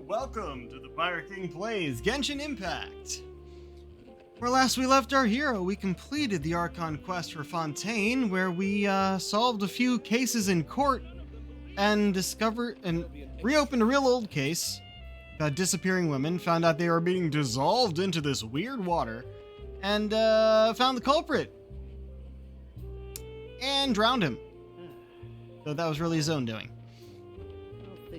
Welcome to the Pirate King Plays Genshin Impact! Where last we left our hero, we completed the Archon quest for Fontaine, where we solved a few cases in court and discovered and reopened a real old case about disappearing women, found out they were being dissolved into this weird water, and found the culprit and drowned him. So that was really his own doing.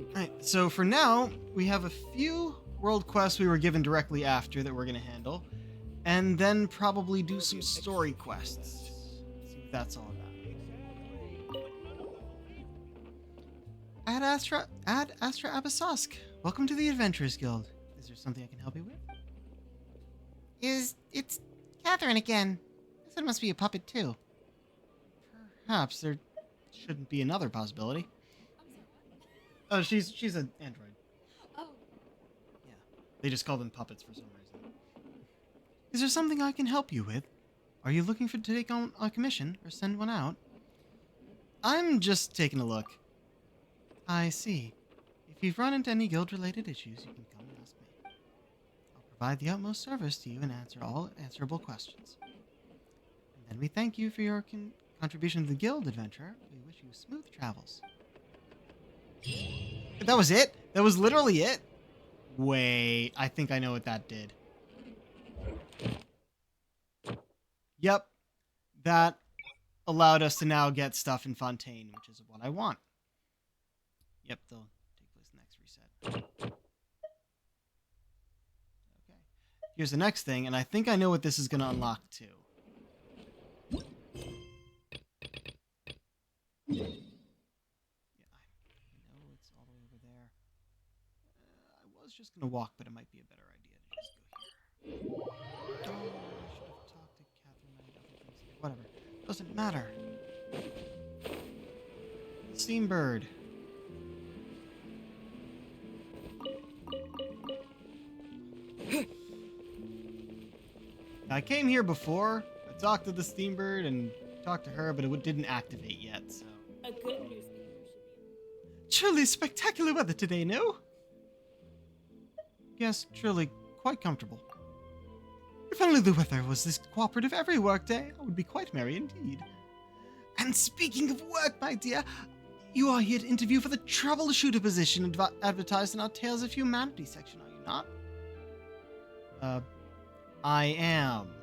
Alright, so for now, we have a few world quests we were given directly after that we're going to handle, and then probably do some story quests. See what that's all about. Ad Astra Abasosk, welcome to the Adventurers Guild. Is there something I can help you with? It's Catherine again. I said it must be a puppet too. Perhaps there shouldn't be another possibility. Oh, she's an android. Oh. Yeah, they just call them puppets for some reason. Is there something I can help you with? Are you looking to take on a commission or send one out? I'm just taking a look. I see. If you've run into any guild-related issues, you can come and ask me. I'll provide the utmost service to you and answer all answerable questions. And then we thank you for your contribution to the guild, adventurer. We wish you smooth travels. That was it? That was literally it? Wait, I think I know what that did. Yep, that allowed us to now get stuff in Fontaine, which is what I want. Yep, they'll take place in the next reset. Okay, here's the next thing, and I think I know what this is going to unlock too. Yeah, I know it's all the way over there. I was just going to walk, but it might be a better idea to just go here. Oh, I should have talked to Catherine and other things. Whatever. Doesn't matter. Steambird. I came here before. I talked to the Steambird and talked to her, but it didn't activate yet, so. A good newspaper should be. Truly spectacular weather today, no? Yes, truly quite comfortable. If only the weather was this cooperative every workday, I would be quite merry indeed. And speaking of work, my dear, you are here to interview for the troubleshooter position advertised in our Tales of Humanity section, are you not? I am.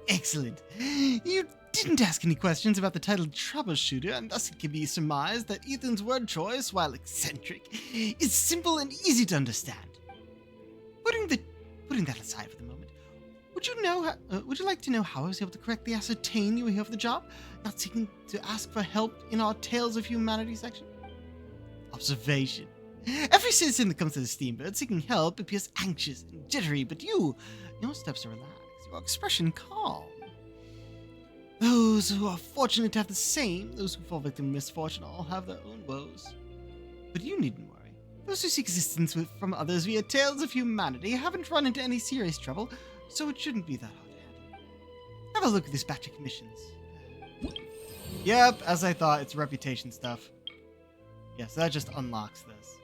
Excellent. You didn't ask any questions about the title troubleshooter, and thus it can be surmised that Ethan's word choice, while eccentric, is simple and easy to understand. Putting that aside for the moment, would you like to know how I was able to correctly ascertain you were here for the job, not seeking to ask for help in our Tales of Humanity section? Observation. Every citizen that comes to the Steambird seeking help appears anxious and jittery, but your steps are relaxed, your expression calm. Those who are fortunate to have the same, those who fall victim to misfortune, all have their own woes. But you needn't worry. Those who seek assistance from others via Tales of Humanity haven't run into any serious trouble, so it shouldn't be that hard to handle. Have a look at this batch of commissions. Yep, as I thought, it's reputation stuff. Yeah, so that just unlocks this.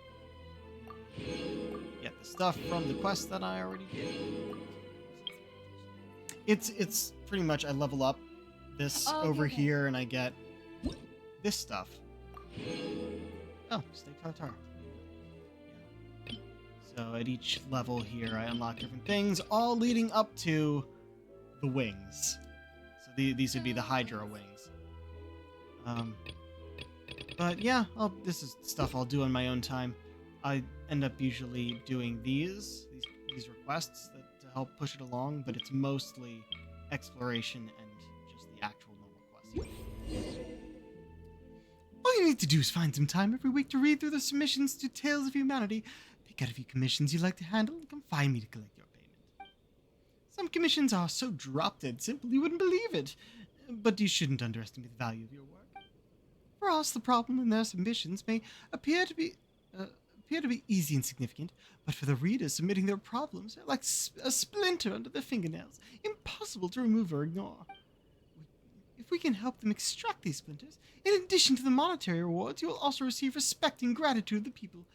Get the stuff from the quest that I already did. It's pretty much I level up this over here and I get this stuff. Oh, stay tartar. Yeah. So at each level here I unlock different things, all leading up to the wings. So these would be the Hydra wings. But yeah, this is stuff I'll do in my own time. I end up usually doing these requests to help push it along, but it's mostly exploration and just the actual normal quests. All you need to do is find some time every week to read through the submissions to Tales of Humanity, pick out a few commissions you'd like to handle, and come find me to collect your payment. Some commissions are so drop-dead simple you wouldn't believe it, but you shouldn't underestimate the value of your work. For us, the problem in their submissions may appear to be easy and significant, but for the readers submitting their problems, they're like a splinter under their fingernails, impossible to remove or ignore. If we can help them extract these splinters, in addition to the monetary rewards, you will also receive respect and gratitude of the people,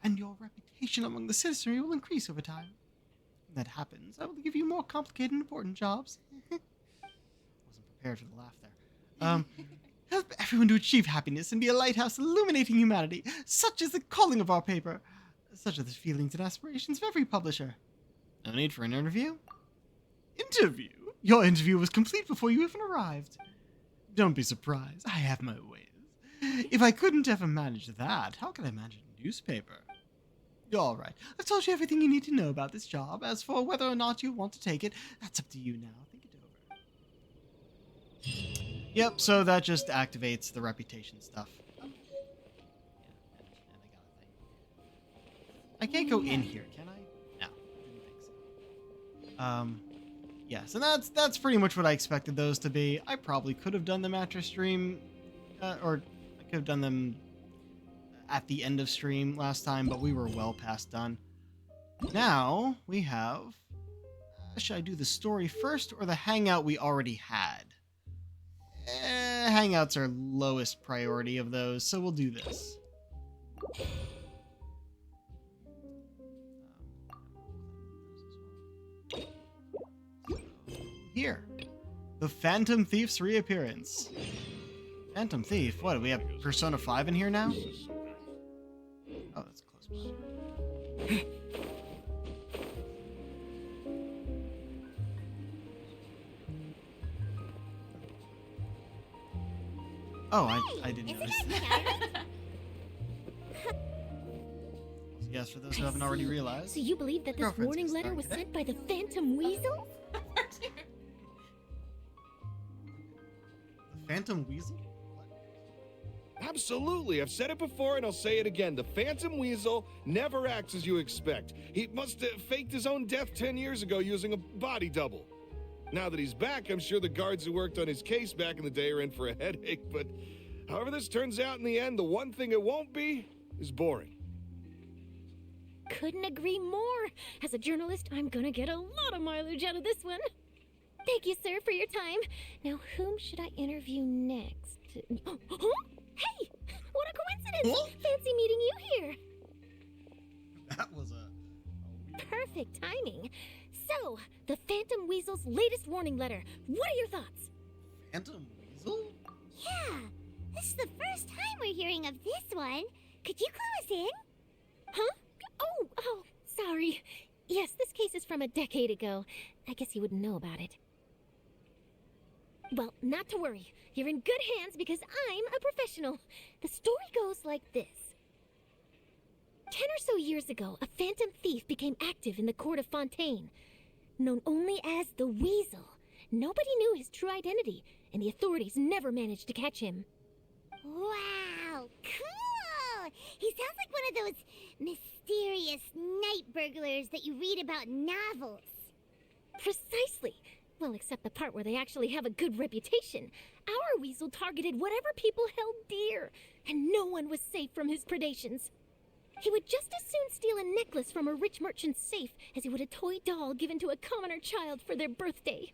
and your reputation among the citizenry will increase over time. When that happens, I will give you more complicated and important jobs. Wasn't prepared for the laugh there. Help everyone to achieve happiness and be a lighthouse illuminating humanity. Such is the calling of our paper. Such are the feelings and aspirations of every publisher. No need for an interview? Interview? Your interview was complete before you even arrived. Don't be surprised. I have my ways. If I couldn't ever manage that, how could I manage a newspaper? All right. I've told you everything you need to know about this job. As for whether or not you want to take it, that's up to you now. Think it over. Yep, so that just activates the reputation stuff. Yeah, and I got a thing. I can't go in here, can I? No, didn't think so. Yeah, so that's pretty much what I expected those to be. I probably could have done them after stream, or I could have done them at the end of stream last time, but we were well past done. Now we have. Should I do the story first or the hangout we already had? Hangouts are lowest priority of those, so we'll do this. Here, the Phantom Thief's reappearance. Phantom Thief? What, do we have Persona 5 in here now? Oh, that's a close one. Oh, I didn't notice that. Yes, for those who haven't already realized. So you believe that this Girlfriend's warning gonna letter start was today. sent by the Phantom Weasel? The Phantom Weasel? Absolutely. I've said it before and I'll say it again. The Phantom Weasel never acts as you expect. He must have faked his own death 10 years ago using a body double. Now that he's back, I'm sure the guards who worked on his case back in the day are in for a headache, but however this turns out in the end, the one thing it won't be is boring. Couldn't agree more. As a journalist, I'm gonna get a lot of mileage out of this one. Thank you, sir, for your time. Now, whom should I interview next? Huh? Hey! What a coincidence! Huh? Fancy meeting you here. That was a Perfect timing. So, the Phantom Weasel's latest warning letter. What are your thoughts? Phantom Weasel? Yeah, this is the first time we're hearing of this one. Could you clue us in? Huh? Oh, sorry. Yes, this case is from a decade ago. I guess you wouldn't know about it. Well, not to worry. You're in good hands because I'm a professional. The story goes like this. 10 or so years ago, a phantom thief became active in the court of Fontaine. Known only as the Weasel, nobody knew his true identity, and the authorities never managed to catch him. Wow, cool! He sounds like one of those mysterious night burglars that you read about in novels. Precisely. Well, except the part where they actually have a good reputation. Our Weasel targeted whatever people held dear, and no one was safe from his predations. He would just as soon steal a necklace from a rich merchant's safe as he would a toy doll given to a commoner child for their birthday.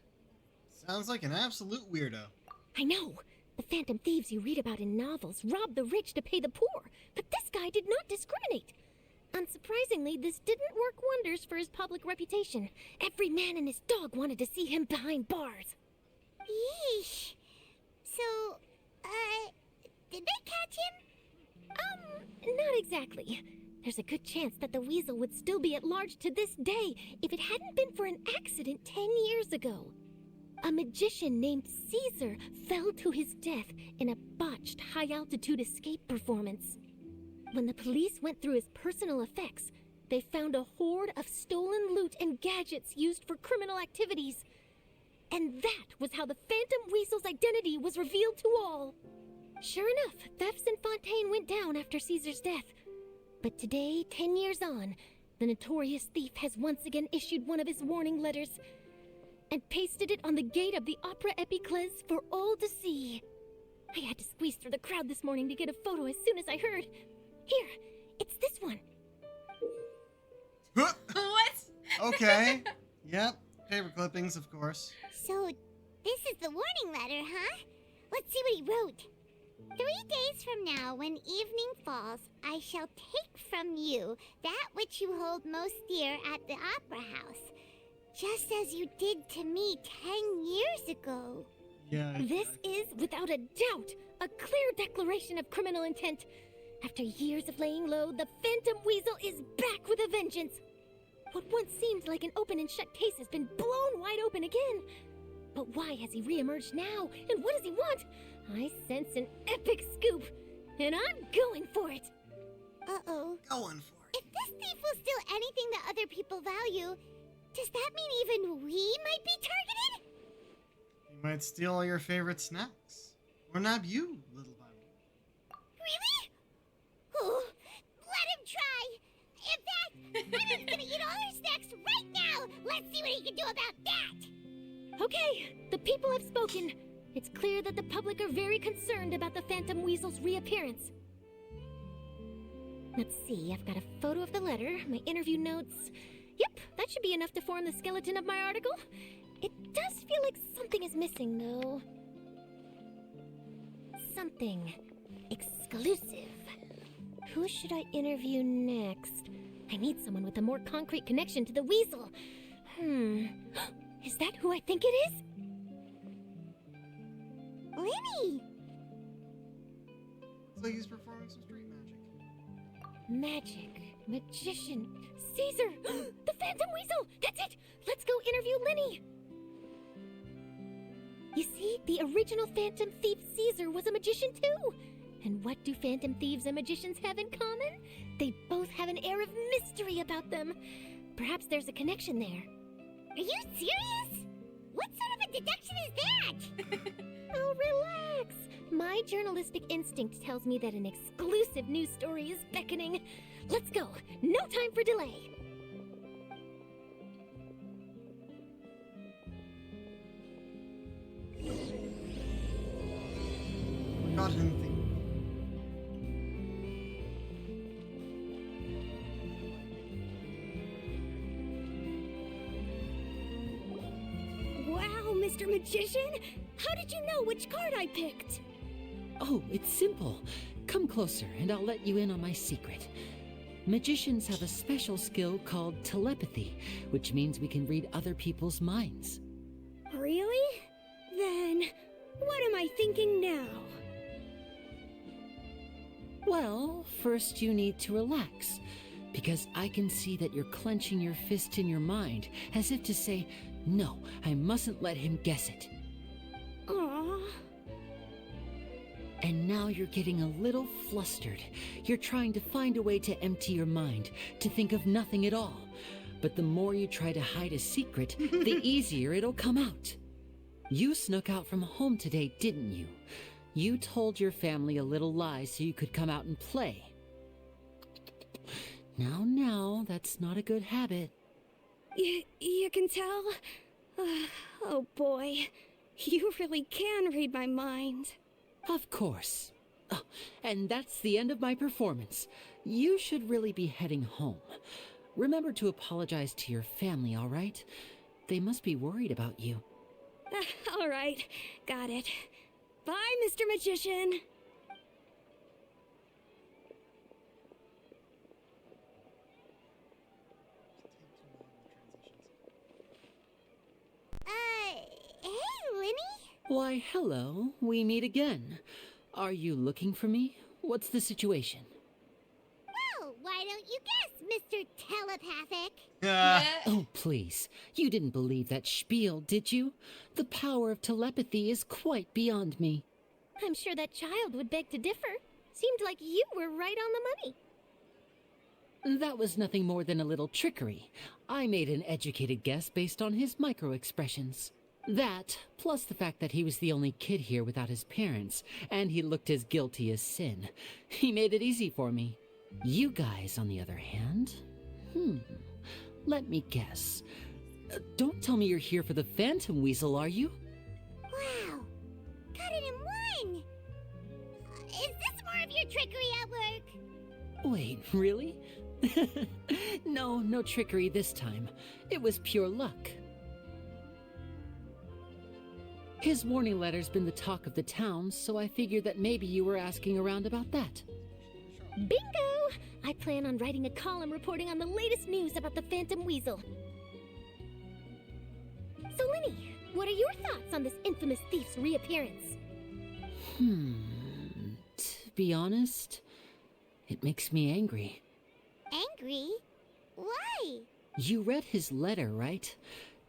Sounds like an absolute weirdo. I know. The phantom thieves you read about in novels rob the rich to pay the poor, but this guy did not discriminate. Unsurprisingly, this didn't work wonders for his public reputation. Every man and his dog wanted to see him behind bars. Yeesh. So, did they catch him? Not exactly. There's a good chance that the Weasel would still be at large to this day if it hadn't been for an accident 10 years ago. A magician named Caesar fell to his death in a botched high-altitude escape performance. When the police went through his personal effects, they found a hoard of stolen loot and gadgets used for criminal activities. And that was how the Phantom Weasel's identity was revealed to all. Sure enough, thefts in Fontaine went down after Caesar's death. But today, 10 years on, the notorious thief has once again issued one of his warning letters and pasted it on the gate of the Opera Epiclese for all to see. I had to squeeze through the crowd this morning to get a photo as soon as I heard. Here, it's this one. What? Okay. Yep. Paper clippings, of course. So, this is the warning letter, huh? Let's see what he wrote. 3 days from now, when evening falls, I shall take from you that which you hold most dear at the Opera House, just as you did to me 10 years ago. Yeah. This is, without a doubt, a clear declaration of criminal intent. After years of laying low, the Phantom Weasel is back with a vengeance. What once seemed like an open and shut case has been blown wide open again. But why has he reemerged now? And what does he want? I sense an epic scoop, and I'm going for it. Uh-oh. Going for it. If this thief will steal anything that other people value, does that mean even we might be targeted? He might steal all your favorite snacks. Or nab you, little bunny. Really? Oh, let him try. In fact, I'm gonna eat all our snacks right now. Let's see what he can do about that. Okay, the people have spoken. It's clear that the public are very concerned about the Phantom Weasel's reappearance. Let's see, I've got a photo of the letter, my interview notes. Yep, that should be enough to form the skeleton of my article. It does feel like something is missing, though. Something exclusive. Who should I interview next? I need someone with a more concrete connection to the weasel. Is that who I think it is? Lenny! Looks like he's performing some street magic. Magic, magician, Caesar, the Phantom Weasel! That's it! Let's go interview Lenny! You see, the original Phantom Thief Caesar was a magician too! And what do Phantom Thieves and magicians have in common? They both have an air of mystery about them. Perhaps there's a connection there. Are you serious? What sort of a deduction is that? Oh, relax! My journalistic instinct tells me that an exclusive news story is beckoning. Let's go! No time for delay! Forgotten thing. Wow, Mr. Magician! How did you know which card I picked? Oh, it's simple. Come closer and I'll let you in on my secret. Magicians have a special skill called telepathy, which means we can read other people's minds. Really? Then, what am I thinking now? Well, first you need to relax, because I can see that you're clenching your fist in your mind, as if to say, no, I mustn't let him guess it. Aww. And now you're getting a little flustered. You're trying to find a way to empty your mind, to think of nothing at all. But the more you try to hide a secret, the easier it'll come out. You snuck out from home today, didn't you? You told your family a little lie so you could come out and play. Now, that's not a good habit. You can tell? Oh boy, you really can read my mind. Of course. Oh, and that's the end of my performance. You should really be heading home. Remember to apologize to your family, all right? They must be worried about you. All right, got it. Bye, Mr. Magician. Hey, Lenny? Why, hello. We meet again. Are you looking for me? What's the situation? Well, why don't you guess, Mr. Telepathic? Oh, please. You didn't believe that spiel, did you? The power of telepathy is quite beyond me. I'm sure that child would beg to differ. Seemed like you were right on the money. That was nothing more than a little trickery. I made an educated guess based on his micro-expressions. That, plus the fact that he was the only kid here without his parents, and he looked as guilty as sin. He made it easy for me. You guys, on the other hand... Let me guess. Don't tell me you're here for the Phantom Weasel, are you? Wow, got it in one! Is this more of your trickery at work? Wait, really? No trickery this time. It was pure luck. His warning letter's been the talk of the town, so I figured that maybe you were asking around about that. Bingo! I plan on writing a column reporting on the latest news about the Phantom Weasel. So, Linny, what are your thoughts on this infamous thief's reappearance? To be honest, it makes me angry. Angry? Why? You read his letter, right?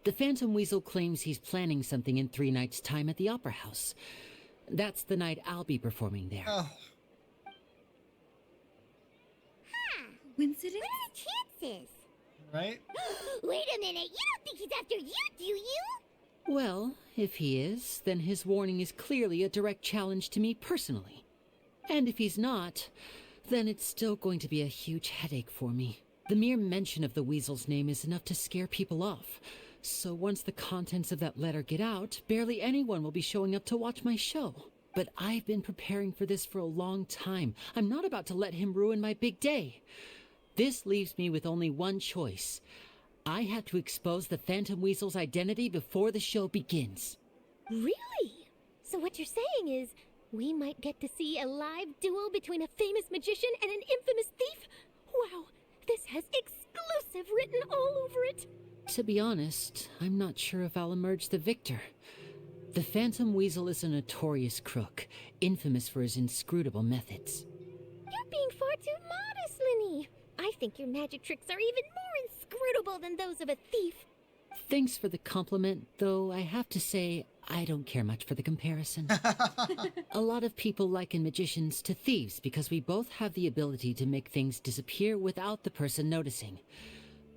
The Phantom Weasel claims he's planning something in 3 nights' time at the Opera House. That's the night I'll be performing there. Oh, Coincidence? What are the chances? right? Wait a minute, you don't think he's after you, do you? Well, if he is, then his warning is clearly a direct challenge to me personally. And if he's not, then it's still going to be a huge headache for me. The mere mention of the Weasel's name is enough to scare people off. So once the contents of that letter get out, barely anyone will be showing up to watch my show. But I've been preparing for this for a long time. I'm not about to let him ruin my big day. This leaves me with only one choice. I have to expose the Phantom Weasel's identity before the show begins. Really? So what you're saying is, we might get to see a live duel between a famous magician and an infamous thief? Wow, this has exclusive written all over it. To be honest, I'm not sure if I'll emerge the victor. The Phantom Weasel is a notorious crook, infamous for his inscrutable methods. You're being far too modest, Linny. I think your magic tricks are even more inscrutable than those of a thief. Thanks for the compliment, though I have to say, I don't care much for the comparison. A lot of people liken magicians to thieves because we both have the ability to make things disappear without the person noticing.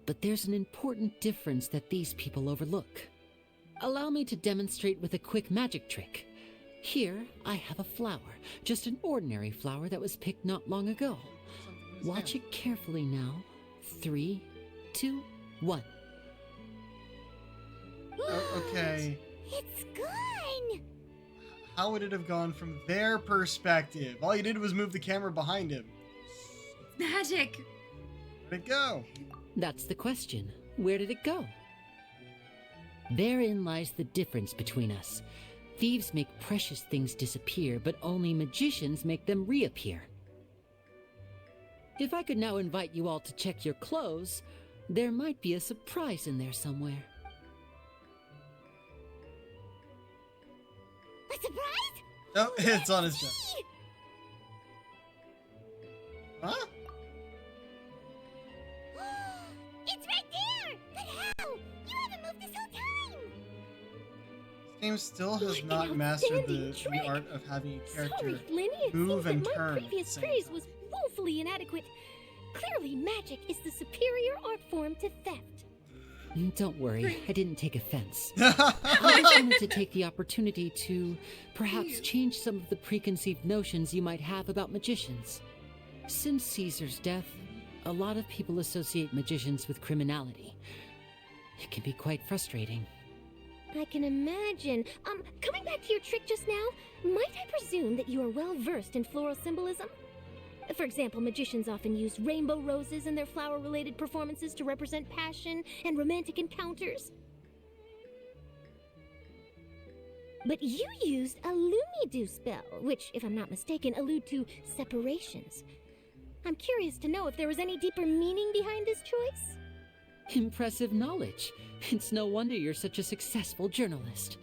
But there's an important difference that these people overlook. Allow me to demonstrate with a quick magic trick. Here, I have a flower, just an ordinary flower that was picked not long ago. Watch it carefully now. 3, 2, 1. Okay. It's gone! How would it have gone from their perspective? All you did was move the camera behind him. Magic! Where'd it go? That's the question. Where did it go? Therein lies the difference between us. Thieves make precious things disappear, but only magicians make them reappear. If I could now invite you all to check your clothes, there might be a surprise in there somewhere. A surprise? Oh, it's on his desk. Huh? It's right there! But how? You haven't moved this whole time! This game still has What not an mastered outstanding the trick. art of having a character Sorry, Linny, it move seems and that turn my at the previous same praise time. was woefully inadequate. Clearly, magic is the superior art form to theft. Don't worry, I didn't take offense. I just wanted to take the opportunity to perhaps change some of the preconceived notions you might have about magicians. Since Caesar's death, a lot of people associate magicians with criminality. It can be quite frustrating. I can imagine. Coming back to your trick just now, might I presume that you are well versed in floral symbolism? For example, magicians often use rainbow roses in their flower-related performances to represent passion and romantic encounters. But you used a Lumidu spell, which, if I'm not mistaken, allude to separations. I'm curious to know if there was any deeper meaning behind this choice? Impressive knowledge. It's no wonder you're such a successful journalist.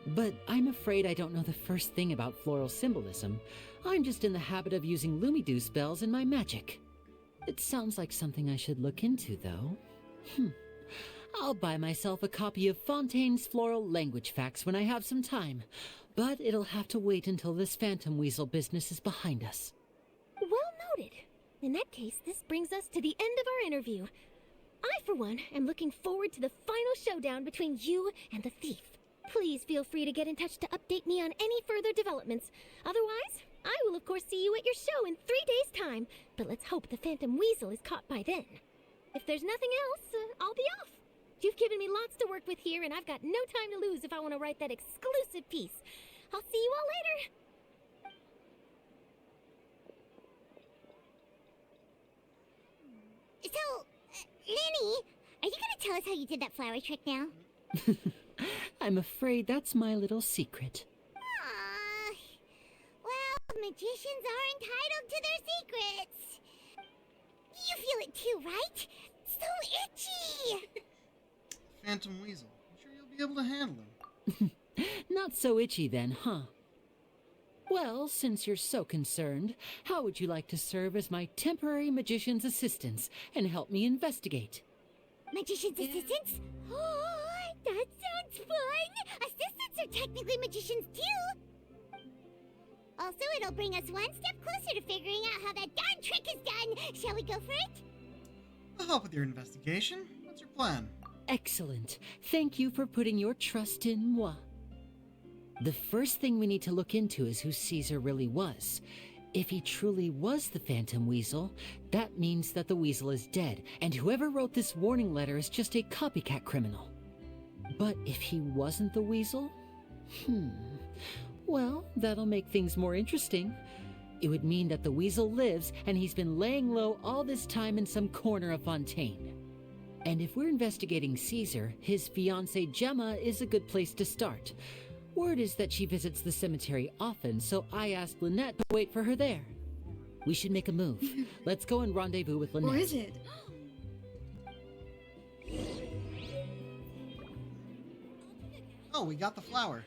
But I'm afraid I don't know the first thing about floral symbolism. I'm just in the habit of using Lumidu spells in my magic. It sounds like something I should look into, though. I'll buy myself a copy of Fontaine's Floral Language Facts when I have some time. But it'll have to wait until this Phantom Weasel business is behind us. Well noted. In that case, this brings us to the end of our interview. I, for one, am looking forward to the final showdown between you and the thief. Please feel free to get in touch to update me on any further developments. Otherwise, I will of course see you at your show in 3 days' time, but let's hope the Phantom Weasel is caught by then. If there's nothing else, I'll be off. You've given me lots to work with here, and I've got no time to lose if I want to write that exclusive piece. I'll see you all later. So, Linny, are you gonna tell us how you did that flower trick now? I'm afraid that's my little secret. Well, magicians are entitled to their secrets. feel it too, right? So itchy! Phantom Weasel. I'm sure you'll be able to handle him. Not so itchy then, huh? Well, since you're so concerned, how would you like to serve as my temporary magician's assistants and help me investigate? Magician's assistants? Oh, that sounds fun! Assistants are technically magicians too! Also, it'll bring us one step closer to figuring out how that darn trick is done! Shall we go for it? I'll help with your investigation. What's your plan? Excellent. Thank you for putting your trust in moi. The first thing we need to look into is who Caesar really was. If he truly was the Phantom Weasel, that means that the Weasel is dead, and whoever wrote this warning letter is just a copycat criminal. But if he wasn't the Weasel? Well, that'll make things more interesting. It would mean that the Weasel lives, and he's been laying low all this time in some corner of Fontaine. And if we're investigating Caesar, his fiancée Gemma is a good place to start. Word is that she visits the cemetery often, so I asked Lynette to wait for her there. We should make a move. Let's go and rendezvous with Lynette. Or is it? Oh, we got the flower.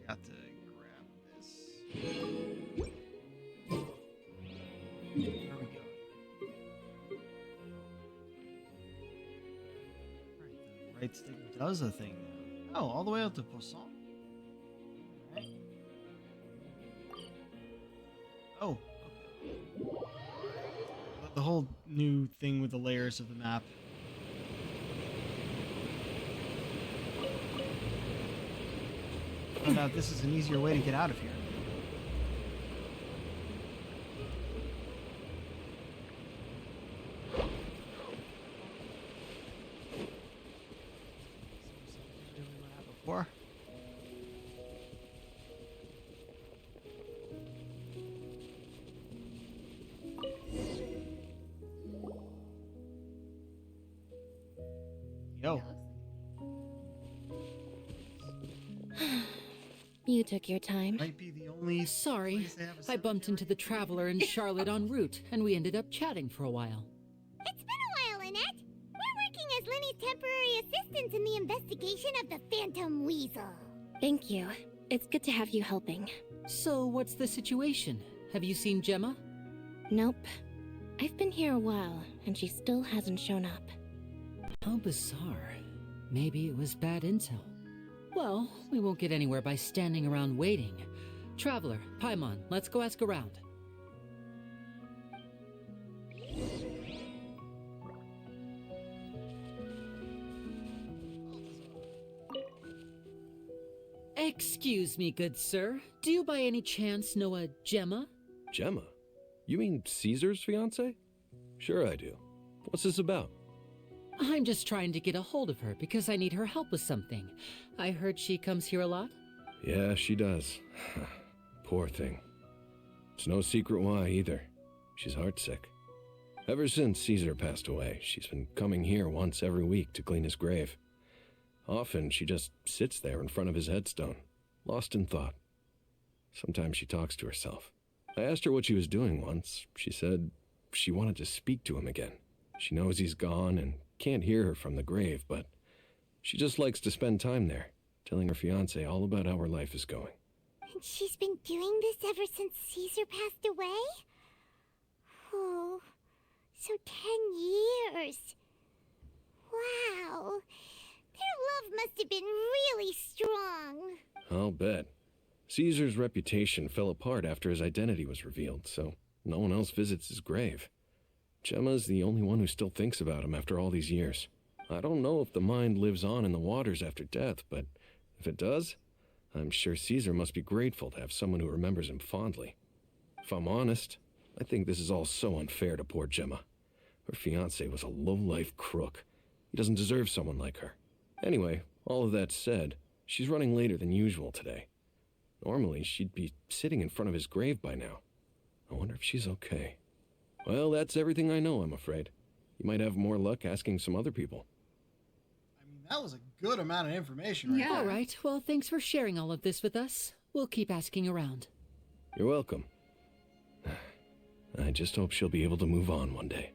Forgot to grab this. There we go. Alright, the right stick does a thing now. Oh, all the way out to Poisson. Alright. Oh, okay. The whole new thing with the layers of the map. Found out this is an easier way to get out of here. Before. Yo. You took your time. Might be the only. Sorry, place they have a I bumped into the Traveler and Charlotte en route, and we ended up chatting for a while. It's been a while, Lynette. We're working as Lenny's temporary assistants in the investigation of the Phantom Weasel. Thank you. It's good to have you helping. So, what's the situation? Have you seen Gemma? Nope. I've been here a while, and she still hasn't shown up. How bizarre. Maybe it was bad intel. Well, we won't get anywhere by standing around waiting. Traveler, Paimon, let's go ask around. Excuse me, good sir. Do you by any chance know a Gemma? Gemma? You mean Caesar's fiance? Sure I do. What's this about? I'm just trying to get a hold of her because I need her help with something. I heard she comes here a lot. Yeah, she does. Poor thing. It's no secret why either. She's heartsick. Ever since Caesar passed away, she's been coming here once every week to clean his grave. Often she just sits there in front of his headstone, lost in thought. Sometimes she talks to herself. I asked her what she was doing once. She said she wanted to speak to him again. She knows he's gone and can't hear her from the grave, but she just likes to spend time there, telling her fiancé all about how her life is going. And she's been doing this ever since Caesar passed away? Oh, so 10 years. Wow. Their love must have been really strong. I'll bet. Caesar's reputation fell apart after his identity was revealed, so no one else visits his grave. Gemma's the only one who still thinks about him after all these years. I don't know if the mind lives on in the waters after death, but if it does, I'm sure Caesar must be grateful to have someone who remembers him fondly. If I'm honest, I think this is all so unfair to poor Gemma. Her fiancé was a low-life crook. He doesn't deserve someone like her. Anyway, All of that said, she's running later than usual today. Normally, she'd be sitting in front of his grave by now. I wonder if she's okay. Well, that's everything I know, I'm afraid. You might have more luck asking some other people. I mean, that was a good amount of information right Yeah. there. All right, well, thanks for sharing all of this with us. We'll keep asking around. You're welcome. I just hope she'll be able to move on one day.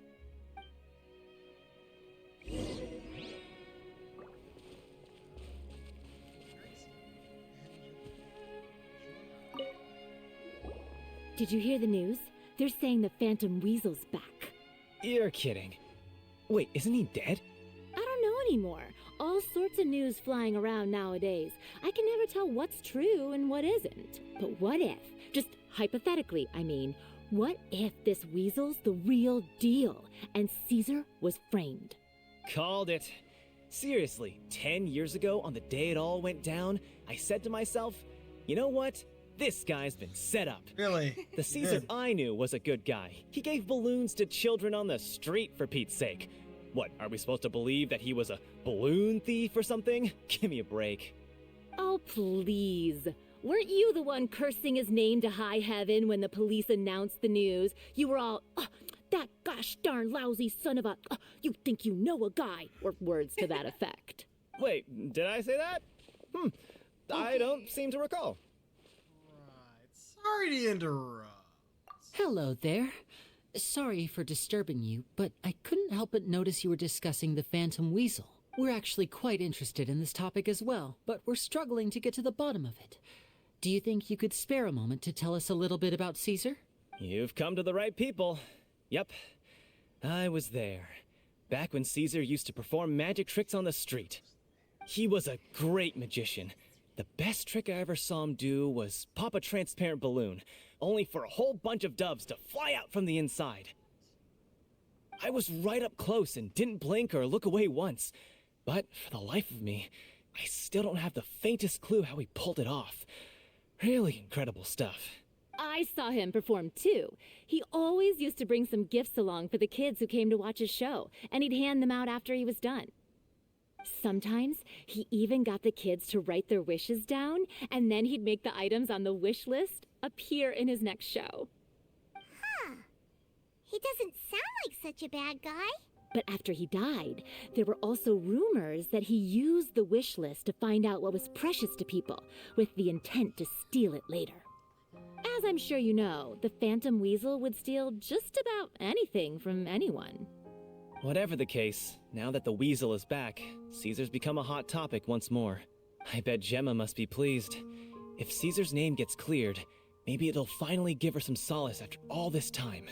Did you hear the news? They're saying the Phantom Weasel's back. You're kidding. Wait, isn't he dead? I don't know anymore. All sorts of news flying around nowadays. I can never tell what's true and what isn't. But what if, just hypothetically, I mean, what if this weasel's the real deal and Caesar was framed? Called it. Seriously, 10 years ago, on the day it all went down, I said to myself, you know what? This guy's been set up. Really? The Caesar I knew was a good guy. He gave balloons to children on the street, for Pete's sake. What, are we supposed to believe that he was a balloon thief or something? Give me a break. Oh, please. Weren't you the one cursing his name to high heaven when the police announced the news? You were all, that gosh darn lousy son of a, you think you know a guy, or words to that effect. Wait, did I say that? I don't seem to recall. Right. Sorry to interrupt. Hello there. Sorry for disturbing you, but I couldn't help but notice you were discussing the Phantom Weasel. We're actually quite interested in this topic as well, but we're struggling to get to the bottom of it. Do you think you could spare a moment to tell us a little bit about Caesar? You've come to the right people. Yep, I was there. Back when Caesar used to perform magic tricks on the street. He was a great magician. The best trick I ever saw him do was pop a transparent balloon, only for a whole bunch of doves to fly out from the inside. I was right up close and didn't blink or look away once. But for the life of me, I still don't have the faintest clue how he pulled it off. Really incredible stuff. I saw him perform too. He always used to bring some gifts along for the kids who came to watch his show, and he'd hand them out after he was done. Sometimes he even got the kids to write their wishes down, and then he'd make the items on the wish list appear in his next show. Huh. He doesn't sound like such a bad guy. But after he died, there were also rumors that he used the wish list to find out what was precious to people, with the intent to steal it later. As I'm sure you know, the Phantom Weasel would steal just about anything from anyone. Whatever the case, now that the weasel is back, Caesar's become a hot topic once more. I bet Gemma must be pleased. If Caesar's name gets cleared, maybe it'll finally give her some solace after all this time.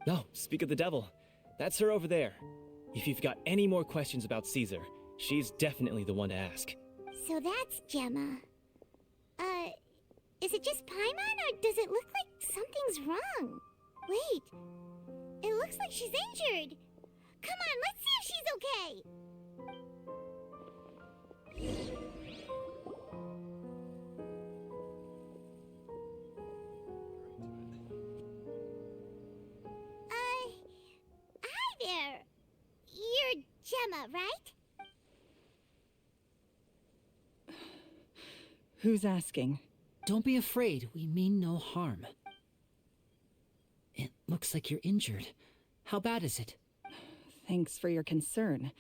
Oh, speak of the devil. That's her over there. If you've got any more questions about Caesar, she's definitely the one to ask. So that's Gemma. Is it just Paimon, or does it look like something's wrong? Wait, it looks like she's injured. Come on, let's see if she's okay. Hi there. You're Gemma, right? Who's asking? Don't be afraid, we mean no harm. It looks like you're injured. How bad is it? Thanks for your concern,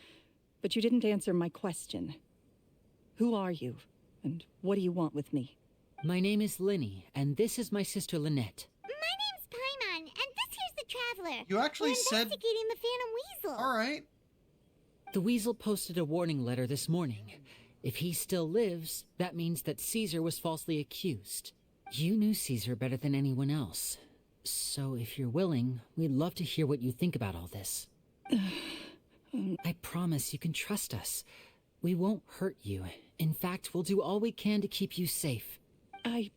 but you didn't answer my question. Who are you, and what do you want with me? My name is Linny, and this is my sister Lynette. My name's Paimon, and this here's the Traveler. You actually We're said... investigating the Phantom Weasel. All right. The Weasel posted a warning letter this morning. If he still lives, that means that Caesar was falsely accused. You knew Caesar better than anyone else. So if you're willing, we'd love to hear what you think about all this. I promise you can trust us. We won't hurt you. In fact, we'll do all we can to keep you safe. I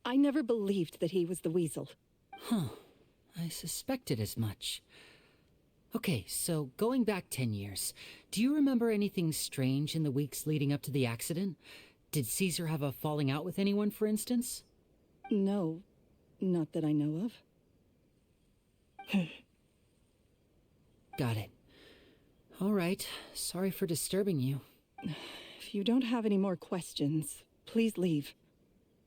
never believed that he was the Weasel. Huh. I suspected as much. Okay, so going back 10 years, do you remember anything strange in the weeks leading up to the accident? Did Caesar have a falling out with anyone, for instance? No, not that I know of. Got it. All right, sorry for disturbing you. If you don't have any more questions, please leave.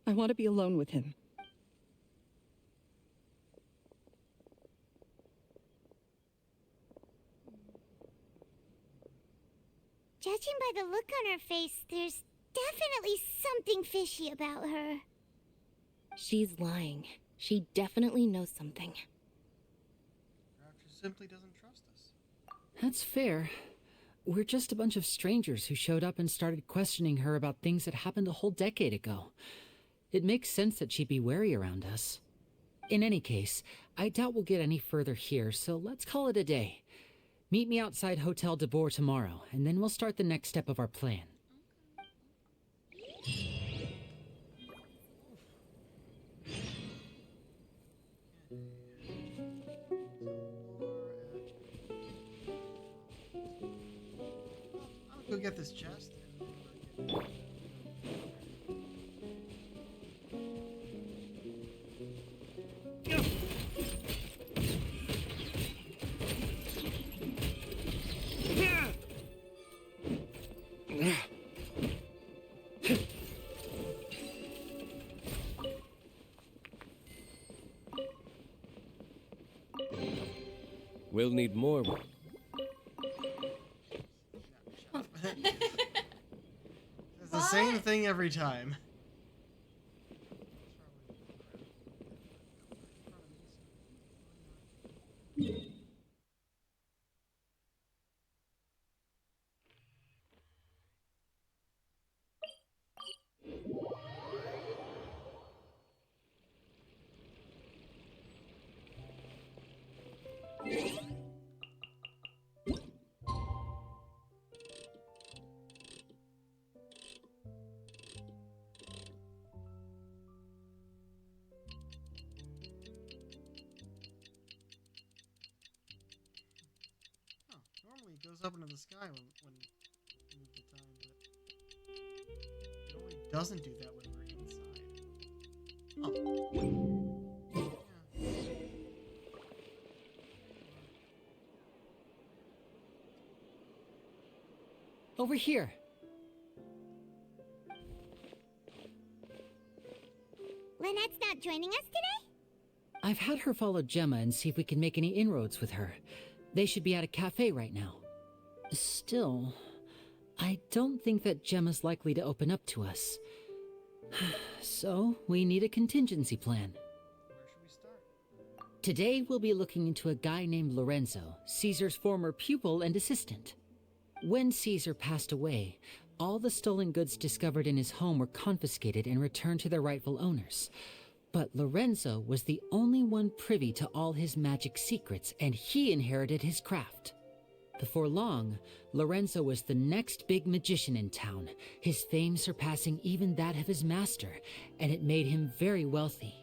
I want to be alone with him. Judging by the look on her face, there's definitely something fishy about her. She's lying. She definitely knows something. Rapture simply doesn't trust us. That's fair. We're just a bunch of strangers who showed up and started questioning her about things that happened a whole decade ago. It makes sense that she'd be wary around us. In any case, I doubt we'll get any further here, so let's call it a day. Meet me outside Hotel de Boer tomorrow, and then we'll start the next step of our plan. I'll go get this chest. We'll need more. It's the same thing every time. Normally it goes up into the sky when you move the time, but it only doesn't do that when we're inside. Oh. Yeah. Over here. Lynette's not joining us today? I've had her follow Gemma and see if we can make any inroads with her. They should be at a cafe right now. Still, I don't think that Gemma's likely to open up to us. So, we need a contingency plan. Where should we start? Today, we'll be looking into a guy named Lorenzo, Caesar's former pupil and assistant. When Caesar passed away, all the stolen goods discovered in his home were confiscated and returned to their rightful owners. But Lorenzo was the only one privy to all his magic secrets, and he inherited his craft. Before long, Lorenzo was the next big magician in town, his fame surpassing even that of his master, and it made him very wealthy.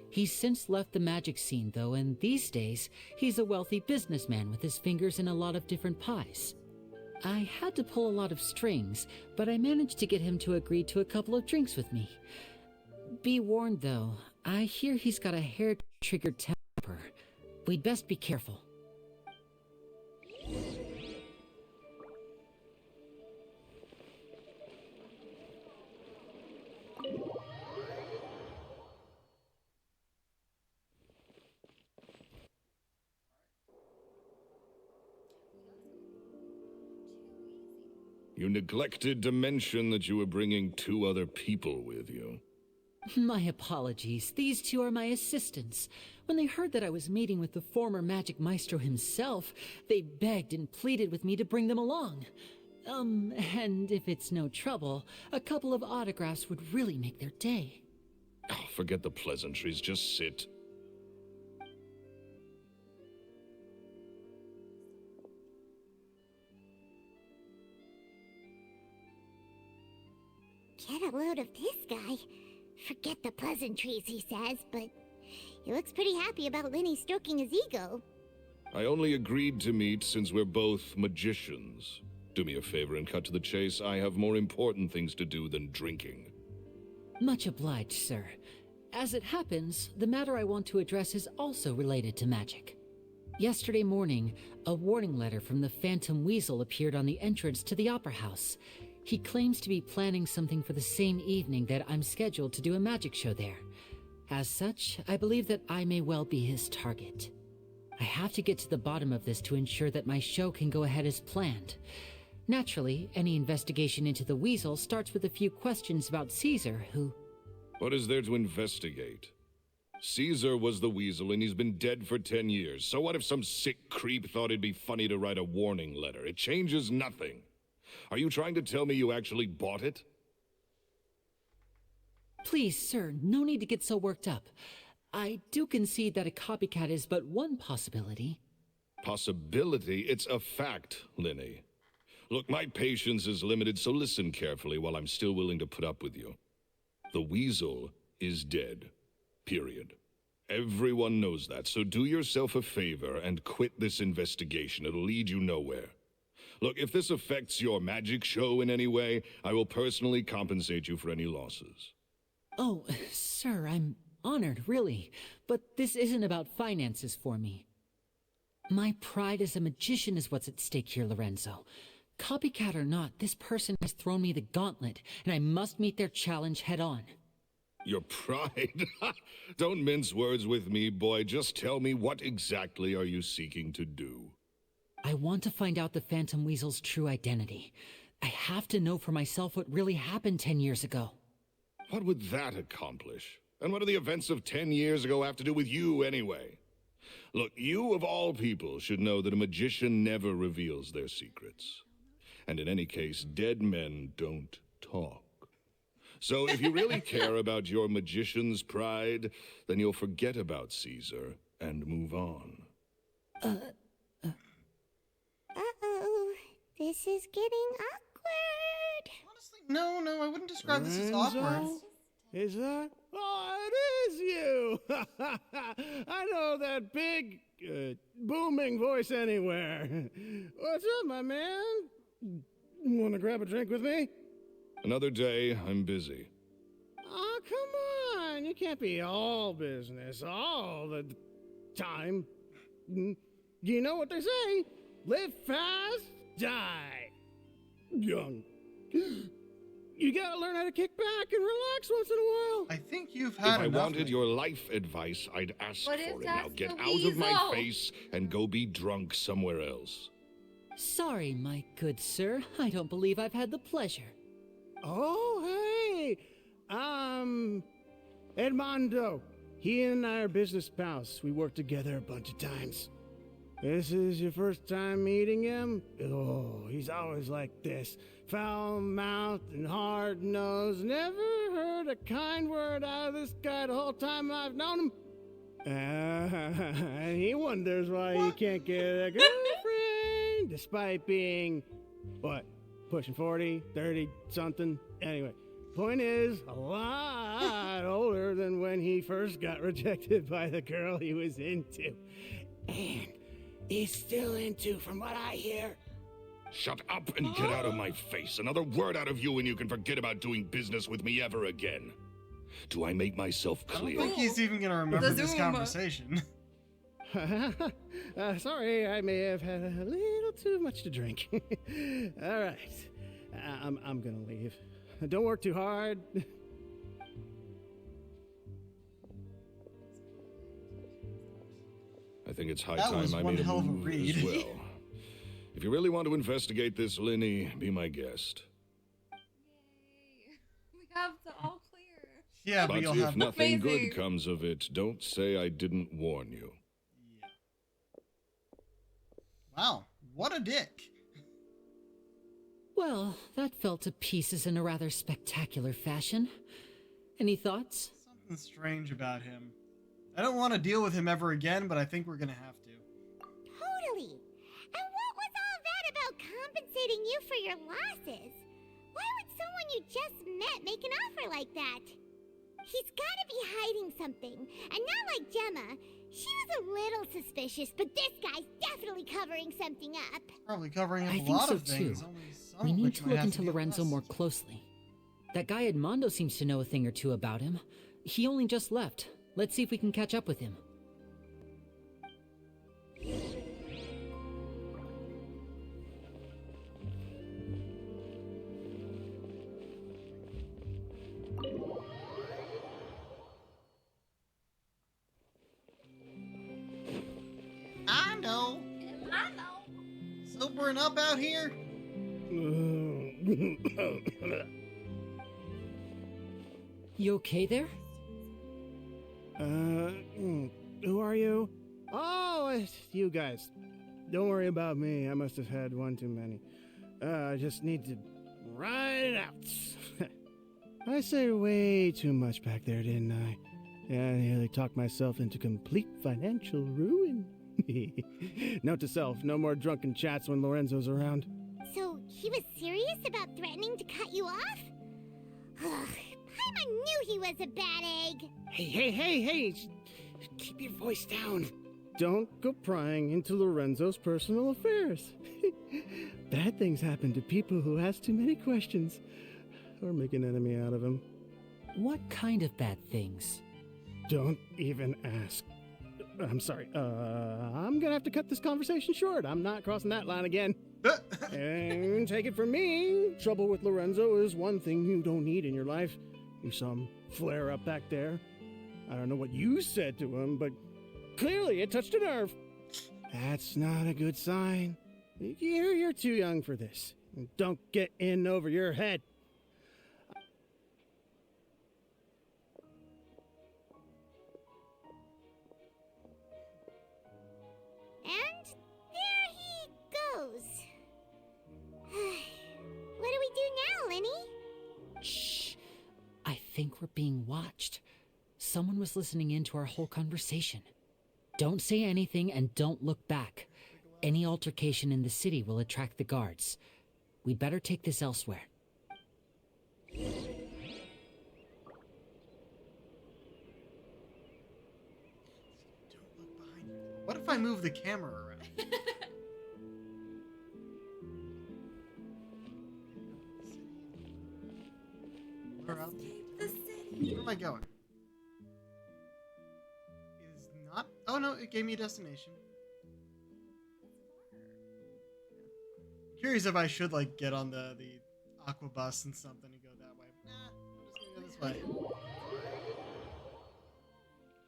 He's since left the magic scene, though, and these days, he's a wealthy businessman with his fingers in a lot of different pies. I had to pull a lot of strings, but I managed to get him to agree to a couple of drinks with me. Be warned, though, I hear he's got a hair-triggered temper. We'd best be careful. You neglected to mention that you were bringing 2 other people with you. My apologies. These 2 are my assistants. When they heard that I was meeting with the former magic maestro himself, they begged and pleaded with me to bring them along. And if it's no trouble, a couple of autographs would really make their day. Oh, forget the pleasantries, just sit. Get a load of this guy. Forget the pleasantries, he says, but he looks pretty happy about Lenny stroking his ego. I only agreed to meet since we're both magicians. Do me a favor and cut to the chase. I have more important things to do than drinking. Much obliged, sir. As it happens, the matter I want to address is also related to magic. Yesterday morning, a warning letter from the Phantom Weasel appeared on the entrance to the Opera House. He claims to be planning something for the same evening that I'm scheduled to do a magic show there. As such, I believe that I may well be his target. I have to get to the bottom of this to ensure that my show can go ahead as planned. Naturally, any investigation into the Weasel starts with a few questions about Caesar, who... What is there to investigate? Caesar was the Weasel, and he's been dead for 10 years. So what if some sick creep thought it'd be funny to write a warning letter? It changes nothing. Are you trying to tell me you actually bought it? Please, sir, no need to get so worked up. I do concede that a copycat is but one possibility. Possibility? It's a fact, Linny. Look, my patience is limited, so listen carefully while I'm still willing to put up with you. The Weasel is dead. Period. Everyone knows that, so do yourself a favor and quit this investigation. It'll lead you nowhere. Look, if this affects your magic show in any way, I will personally compensate you for any losses. Oh, sir, I'm honored, really. But this isn't about finances for me. My pride as a magician is what's at stake here, Lorenzo. Copycat or not, this person has thrown me the gauntlet, and I must meet their challenge head on. Your pride? Don't mince words with me, boy. Just tell me, what exactly are you seeking to do? I want to find out the Phantom Weasel's true identity. I have to know for myself what really happened 10 years ago. What would that accomplish? And what do the events of 10 years ago have to do with you, anyway? Look, you of all people should know that a magician never reveals their secrets. And in any case, dead men don't talk. So if you really care about your magician's pride, then you'll forget about Caesar and move on. Uh-oh. This is getting awkward. Honestly, no, I wouldn't describe this as awkward. Is that? Oh, it is you! I know that big, booming voice anywhere. What's up, my man? Want to grab a drink with me? Another day, I'm busy. Oh, come on. You can't be all business all the time. You know what they say? Live fast, die young. You gotta learn how to kick back and relax once in a while. I think you've had If I enough. wanted your life advice, I'd ask What for if it. Now that's get the out of my weasel? face and go be drunk somewhere else. Sorry, my good sir. I don't believe I've had the pleasure. Oh, hey! Edmondo. He and I are business pals. We worked together a bunch of times. This is your first time meeting him? Oh, he's always like this. Foul-mouthed and hard-nosed. Never heard a kind word out of this guy the whole time I've known him. And he wonders why he can't get a girlfriend, despite being, what, pushing 40, 30, something? Anyway, point is, a lot older than when he first got rejected by the girl he was into. And he's still into, from what I hear. Shut up and get out of my face. Another word out of you and you can forget about doing business with me ever again. Do I make myself I don't clear? think he's even gonna remember The this Zoom. conversation. Sorry, I may have had a little too much to drink. All right, I'm gonna leave. Don't work too hard. I think it's high That was time I one made a hell of a move read. as well. If you really want to investigate this, Linny, be my guest. We have the all clear. Yeah, but But you'll if have nothing Amazing. good comes of it, don't say I didn't warn you. Wow, what a dick. Well, that fell to pieces in a rather spectacular fashion. Any thoughts? Something strange about him. I don't want to deal with him ever again, but I think we're gonna have to. Totally. And what was all that about compensating you for your losses? Why would someone you just met make an offer like that? He's gotta be hiding something. And not like Gemma. She was a little suspicious, but this guy's definitely covering something up. Probably covering up I a think lot so of things. too. Only some We of need which to might look have into be Lorenzo us. more closely. That guy Edmondo seems to know a thing or two about him. He only just left. Let's see if we can catch up with him. clearing up out here? You okay there? Who are you? Oh, it's you guys. Don't worry about me. I must have had one too many. I just need to ride it out. I say way too much back there, didn't I? Yeah, I nearly talked myself into complete financial ruin. Note to self, no more drunken chats when Lorenzo's around. So, he was serious about threatening to cut you off? Ugh, Paimon knew he was a bad egg. Hey! Keep your voice down. Don't go prying into Lorenzo's personal affairs. Bad things happen to people who ask too many questions or make an enemy out of him. What kind of bad things? Don't even ask. I'm sorry. I'm gonna have to cut this conversation short. I'm not crossing that line again. And take it from me, trouble with Lorenzo is one thing you don't need in your life. You saw him flare up back there. I don't know what you said to him, but clearly it touched a nerve. That's not a good sign. You're too young for this. Don't get in over your head. And there he goes. What do we do now, Lenny? Shh. I think we're being watched. Someone was listening in to our whole conversation. Don't say anything and don't look back. Any altercation in the city will attract the guards. We'd better take this elsewhere. What if I move the camera around? Escape the city. Where am I going? Is not. Oh no, it gave me a destination. Curious if I should like get on the aqua bus and something and go that way. Nah, I'm just gonna go this way.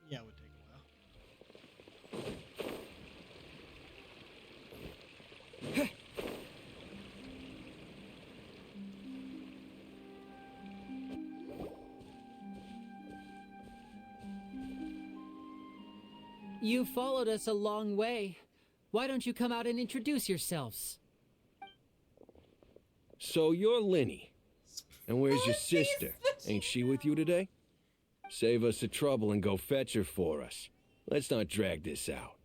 Yeah, it would take a while. You followed us a long way. Why don't you come out and introduce yourselves? So you're Lenny. And where's your sister? Ain't she with you today? Save us the trouble and go fetch her for us. Let's not drag this out.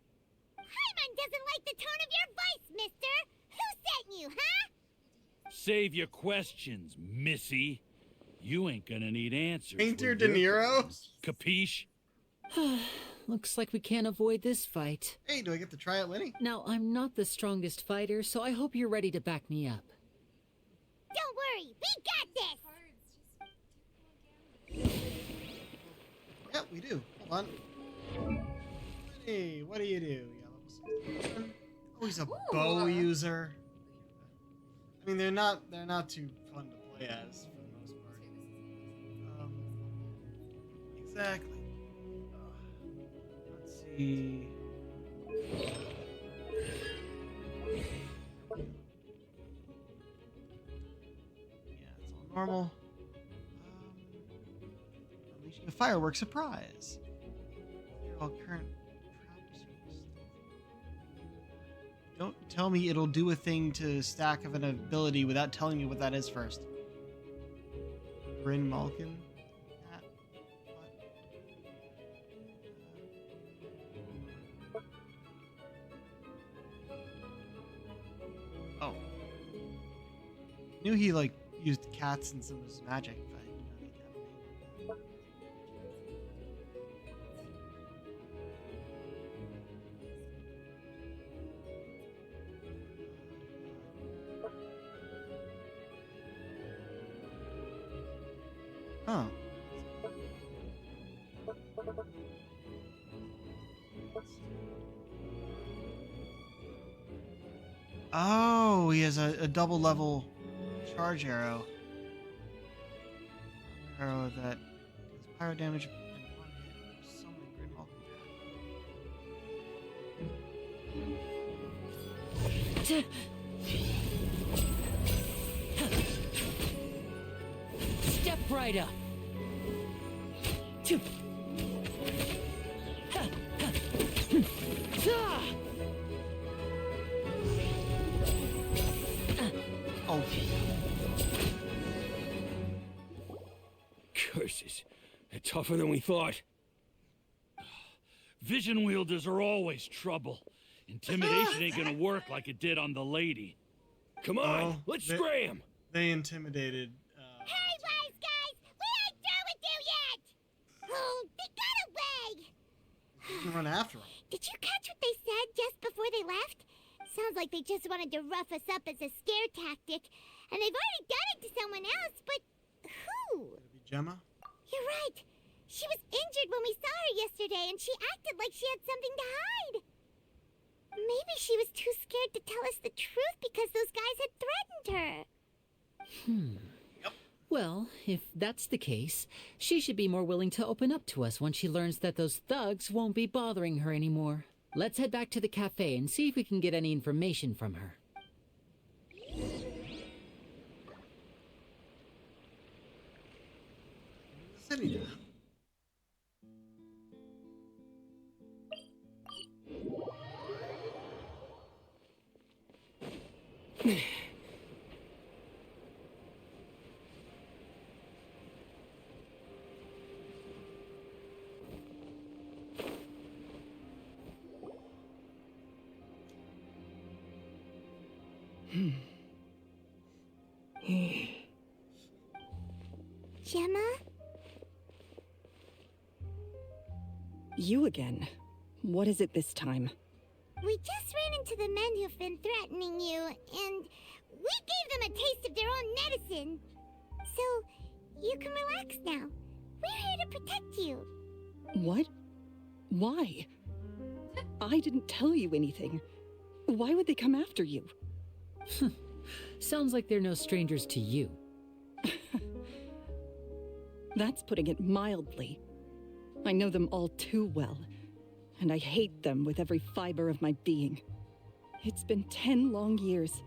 Paimon doesn't like the tone of your voice, mister. Who sent you, huh? Save your questions, missy. You ain't gonna need answers. Painter with De your Niro? questions. Capiche? Looks like we can't avoid this fight. Hey, do I get to try it, Lenny? Now, I'm not the strongest fighter, so I hope you're ready to back me up. Don't worry, we got this. Yeah, we do. Hold on. Hey, what do you do? Yeah, level 67. Oh, he's a bow user. I mean, they're not too fun to play as for the most part. Exactly. Let's see. Yeah, it's all normal. Unleashing a firework surprise. All current travel service. Don't tell me it'll do a thing to stack of an ability without telling me what that is first. Bryn Malkin? That? What? Oh. Knew he, like, used cats in some of his magic, but I didn't know he had a name like that. Oh. Oh, he has a double level charge arrow. Arrow that does pyro damage and one hit. Summoning Grid Malkin path. right up. Oh. Curses. They're tougher than we thought. Vision wielders are always trouble. Intimidation ain't gonna work like it did on the lady. Come on, let's scram! They intimidated. Hey, wise guys! We ain't through with you yet! Oh, they got away! You can run after them. Did you catch what they said just before they left? Sounds like they just wanted to rough us up as a scare tactic. And they've already done it to someone else, but who? Could it be Gemma? You're right. She was injured when we saw her yesterday, and she acted like she had something to hide. Maybe she was too scared to tell us the truth because those guys had threatened her. Yep. Well, if that's the case, she should be more willing to open up to us once she learns that those thugs won't be bothering her anymore. Let's head back to the cafe and see if we can get any information from her. The city now. Gemma? You again. What is it this time? We just ran into the men who've been threatening you, and we gave them a taste of their own medicine. So, you can relax now. We're here to protect you. What? Why? I didn't tell you anything. Why would they come after you? Sounds like they're no strangers to you. That's putting it mildly. I know them all too well, and I hate them with every fiber of my being. It's been 10 long years,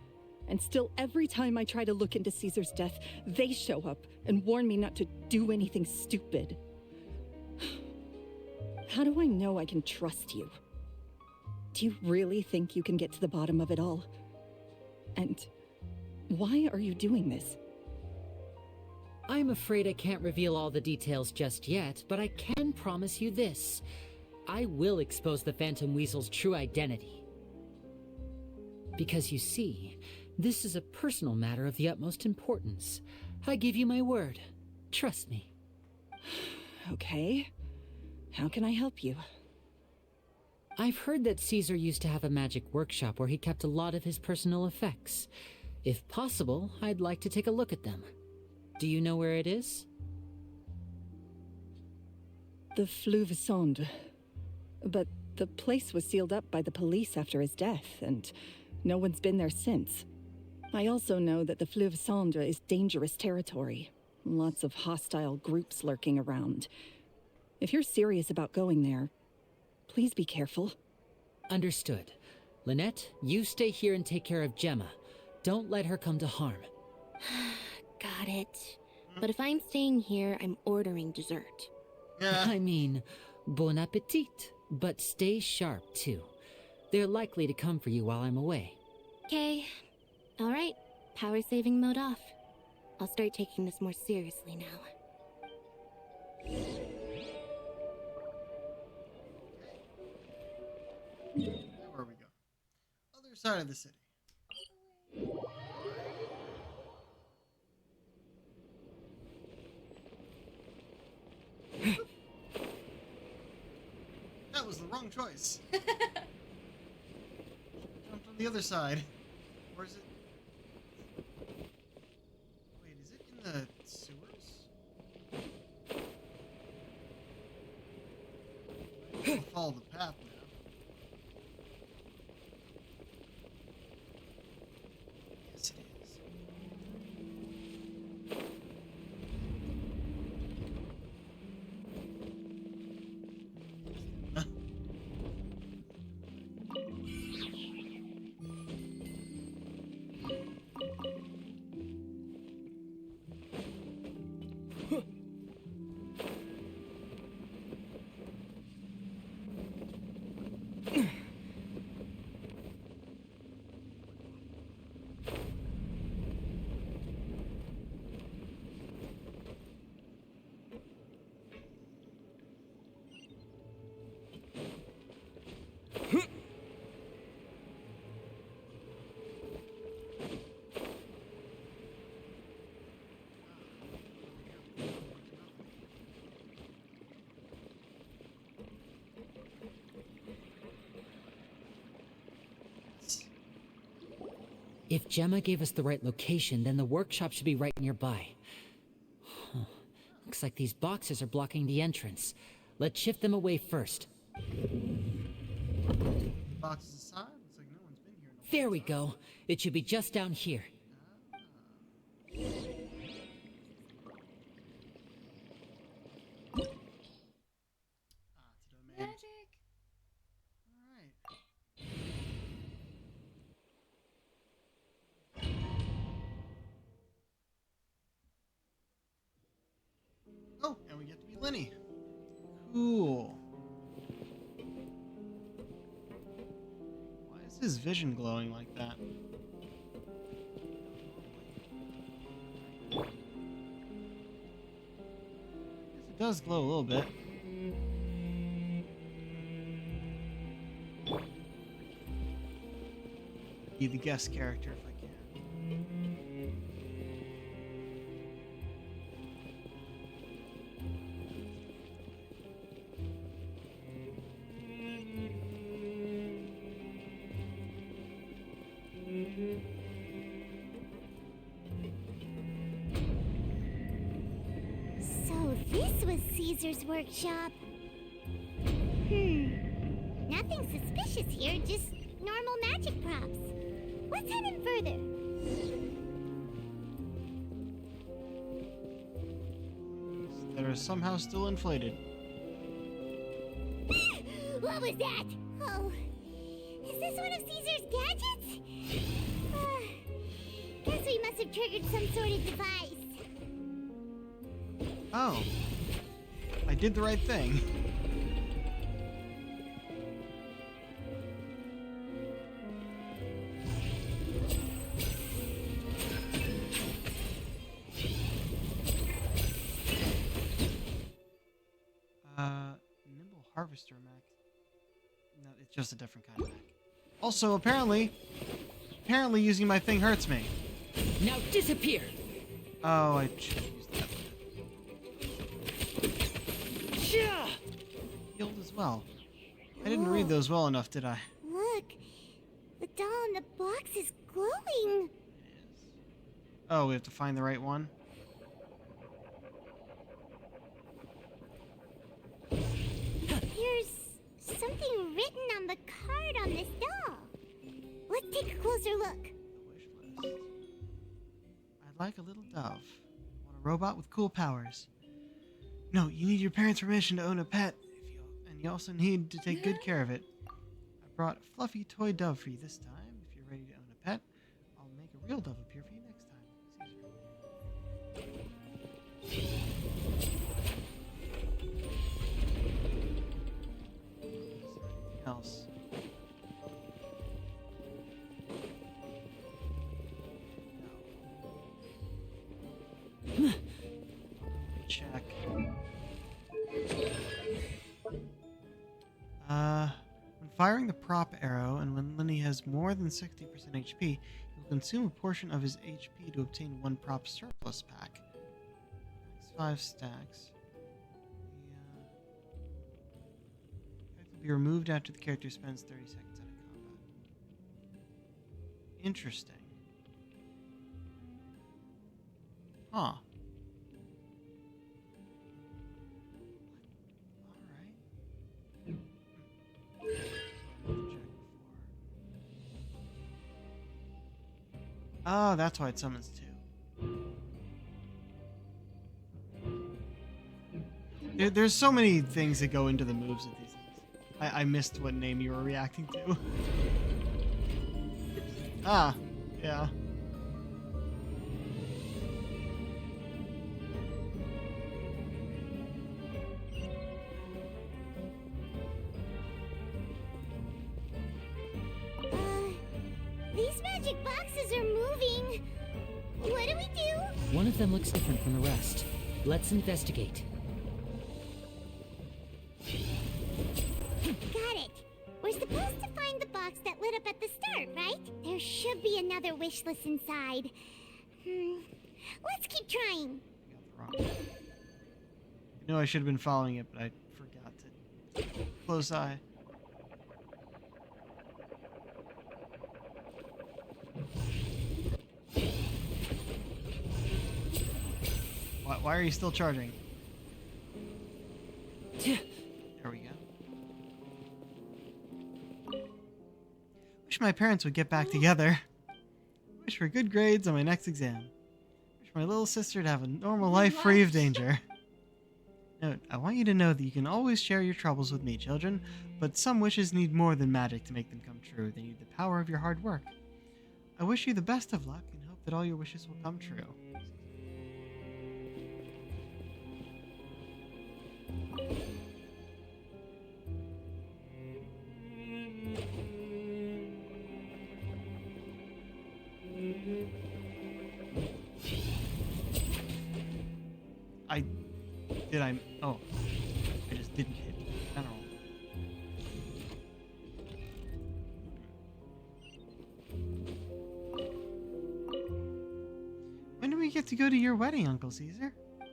and still every time I try to look into Caesar's death, they show up and warn me not to do anything stupid. How do I know I can trust you? Do you really think you can get to the bottom of it all? And why are you doing this? I'm afraid I can't reveal all the details just yet, but I can promise you this. I will expose the Phantom Weasel's true identity. Because you see, this is a personal matter of the utmost importance. I give you my word. Trust me. Okay. How can I help you? I've heard that Caesar used to have a magic workshop where he kept a lot of his personal effects. If possible, I'd like to take a look at them. Do you know where it is? The Fleuve Sonde. But the place was sealed up by the police after his death, and no one's been there since. I also know that the Fleuve Sonde is dangerous territory. Lots of hostile groups lurking around. If you're serious about going there, please be careful. Understood. Lynette, you stay here and take care of Gemma. Don't let her come to harm. Got it. But if I'm staying here, I'm ordering dessert. Yeah. I mean, bon appetit. But stay sharp, too. They're likely to come for you while I'm away. Okay. Alright. Power saving mode off. I'll start taking this more seriously now. Where we go? Other side of the city. That was the wrong choice. Jumped on the other side. Or is it? Wait, is it in the sewers? I'll follow the path now. Yes, it is. If Gemma gave us the right location, then the workshop should be right nearby. Huh. Looks like these boxes are blocking the entrance. Let's shift them away first. Boxes aside, looks like no one's been here. There we go. It should be just down here. Magic. All right. Oh, and we get to be Lenny. Cool. Why is his vision glowing like that? Guess it does glow a little bit. Be the guest character if I can. So this was Caesar's workshop. Nothing suspicious here, just normal magic props. Let's head in further. That are somehow still inflated. What was that? Oh, is this one of Caesar's gadgets? Guess we must have triggered some sort of device. Oh. I did the right thing. Nimble Harvester mech. No, it's just a different kind of mech. Also, apparently using my thing hurts me. Now disappear! Oh, I should have used that. Healed as well. I didn't read those well enough, did I? Look, the doll in the box is glowing. Oh, we have to find the right one? There's something written on the card on this doll. Let's take a closer look. The wish list. I'd like a little dove. Want a robot with cool powers. No, you need your parents' permission to own a pet. And you also need to take good care of it. I brought a fluffy toy dove for you this time. If you're ready to own a pet, I'll make a real dove appear for you next time. Anything else? No. Check. When firing the prop arrow and when Lenny has more than 60% HP, he will consume a portion of his HP to obtain one prop surplus pack. That's 5 stacks. Effect will be removed after the character spends 30 seconds out of combat. Interesting. Huh. Oh, that's why it summons 2. There's so many things that go into the moves of these things. I missed what name you were reacting to. Ah, yeah. These magic boxes are moving. What do we do? One of them looks different from the rest. Let's investigate. Got it. We're supposed to find the box that lit up at the start, right? There should be another wish list inside. Let's keep trying. I know I should have been following it, but I forgot to. Close eye. Why are you still charging? There we go. Wish my parents would get back together. Wish for good grades on my next exam. Wish my little sister to have a normal life free of danger. Note, I want you to know that you can always share your troubles with me, children, but some wishes need more than magic to make them come true. They need the power of your hard work. I wish you the best of luck and hope that all your wishes will come true. Oh. I just didn't hit general. When do we get to go to your wedding, Uncle Caesar? I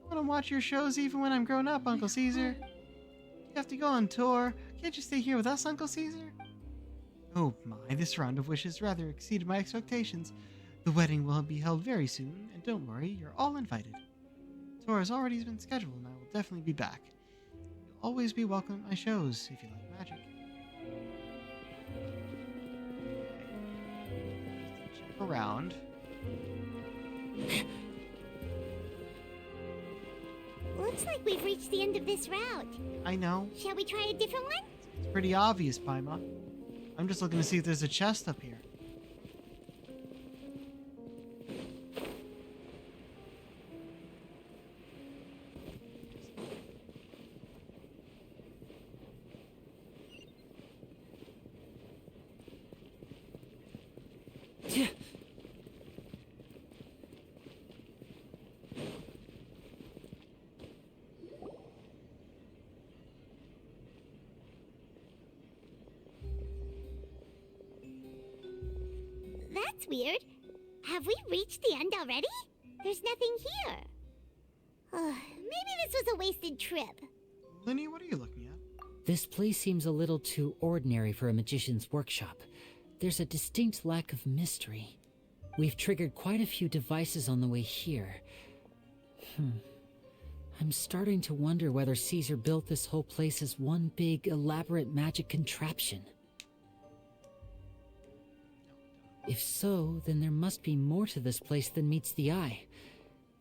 want to watch your shows even when I'm grown up, Uncle Caesar. You have to go on tour. Can't you stay here with us, Uncle Caesar? Oh my, this round of wishes rather exceeded my expectations. The wedding will be held very soon, and don't worry, you're all invited. Tour has already been scheduled, and I will definitely be back. You'll always be welcome at my shows if you like magic. Just check around. Looks like we've reached the end of this route. I know. Shall we try a different one? It's pretty obvious, Paimon. I'm just looking to see if there's a chest up here. That's weird. Have we reached the end already? There's nothing here. Maybe this was a wasted trip. Linny, what are you looking at? This place seems a little too ordinary for a magician's workshop. There's a distinct lack of mystery. We've triggered quite a few devices on the way here. I'm starting to wonder whether Caesar built this whole place as one big, elaborate magic contraption. If so, then there must be more to this place than meets the eye.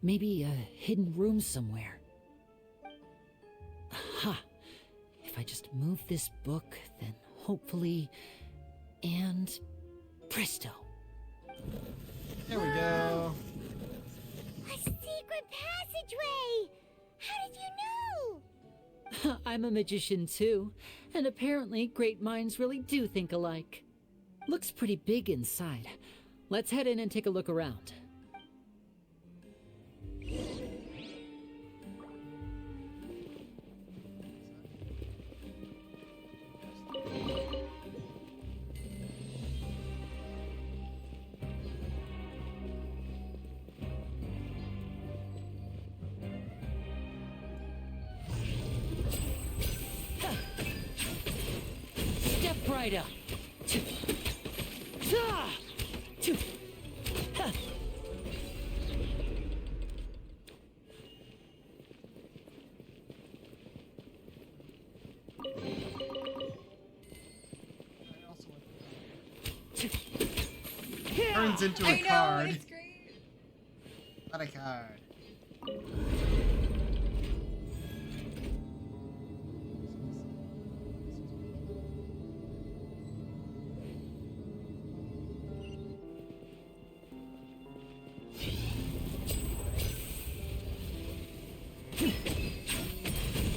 Maybe a hidden room somewhere. Aha! If I just move this book, then hopefully... and... presto! There we go. A secret passageway! How did you know? I'm a magician too, and apparently great minds really do think alike. Looks pretty big inside. Let's head in and take a look around. Step right up. Turns into a card. It's great. Not a card.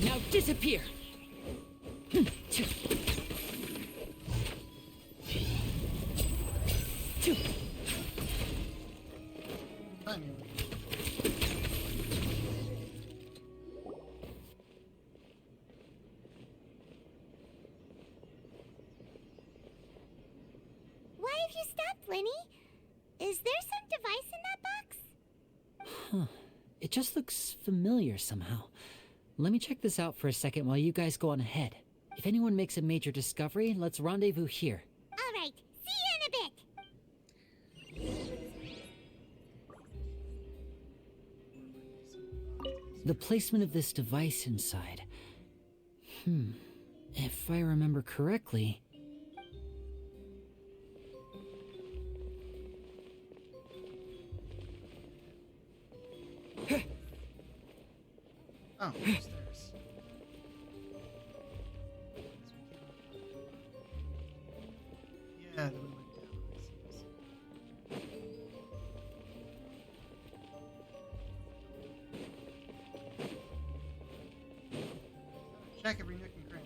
Now disappear. Why have you stopped, Lenny? Is there some device in that box? Huh. It just looks familiar somehow. Let me check this out for a second while you guys go on ahead. If anyone makes a major discovery, let's rendezvous here. All right, see you in a bit. The placement of this device inside. If I remember correctly... Oh, upstairs. Yeah, then we went down. Check every nook and cranny.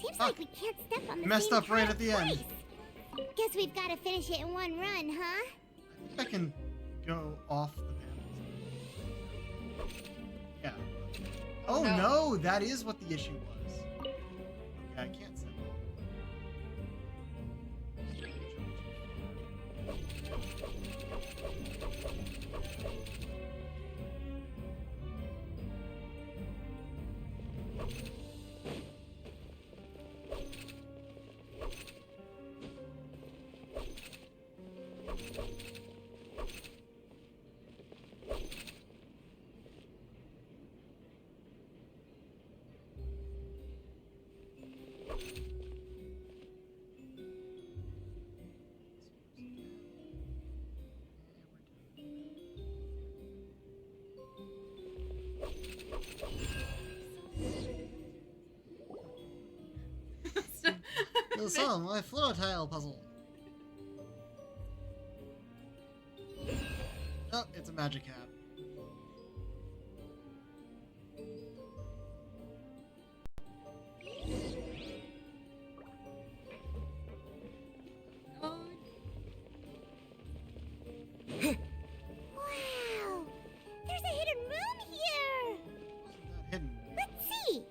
Seems like we can't step on the Messed same up right tile at the end. twice. Guess we've got to finish it in one run, huh? I think I can go off the panels. Yeah. Oh no, that is what the issue was. Okay, I can't say. So, my floor tile puzzle. Oh, it's a magic hat. Wow! There's a hidden room here! Wasn't that hidden? Let's see!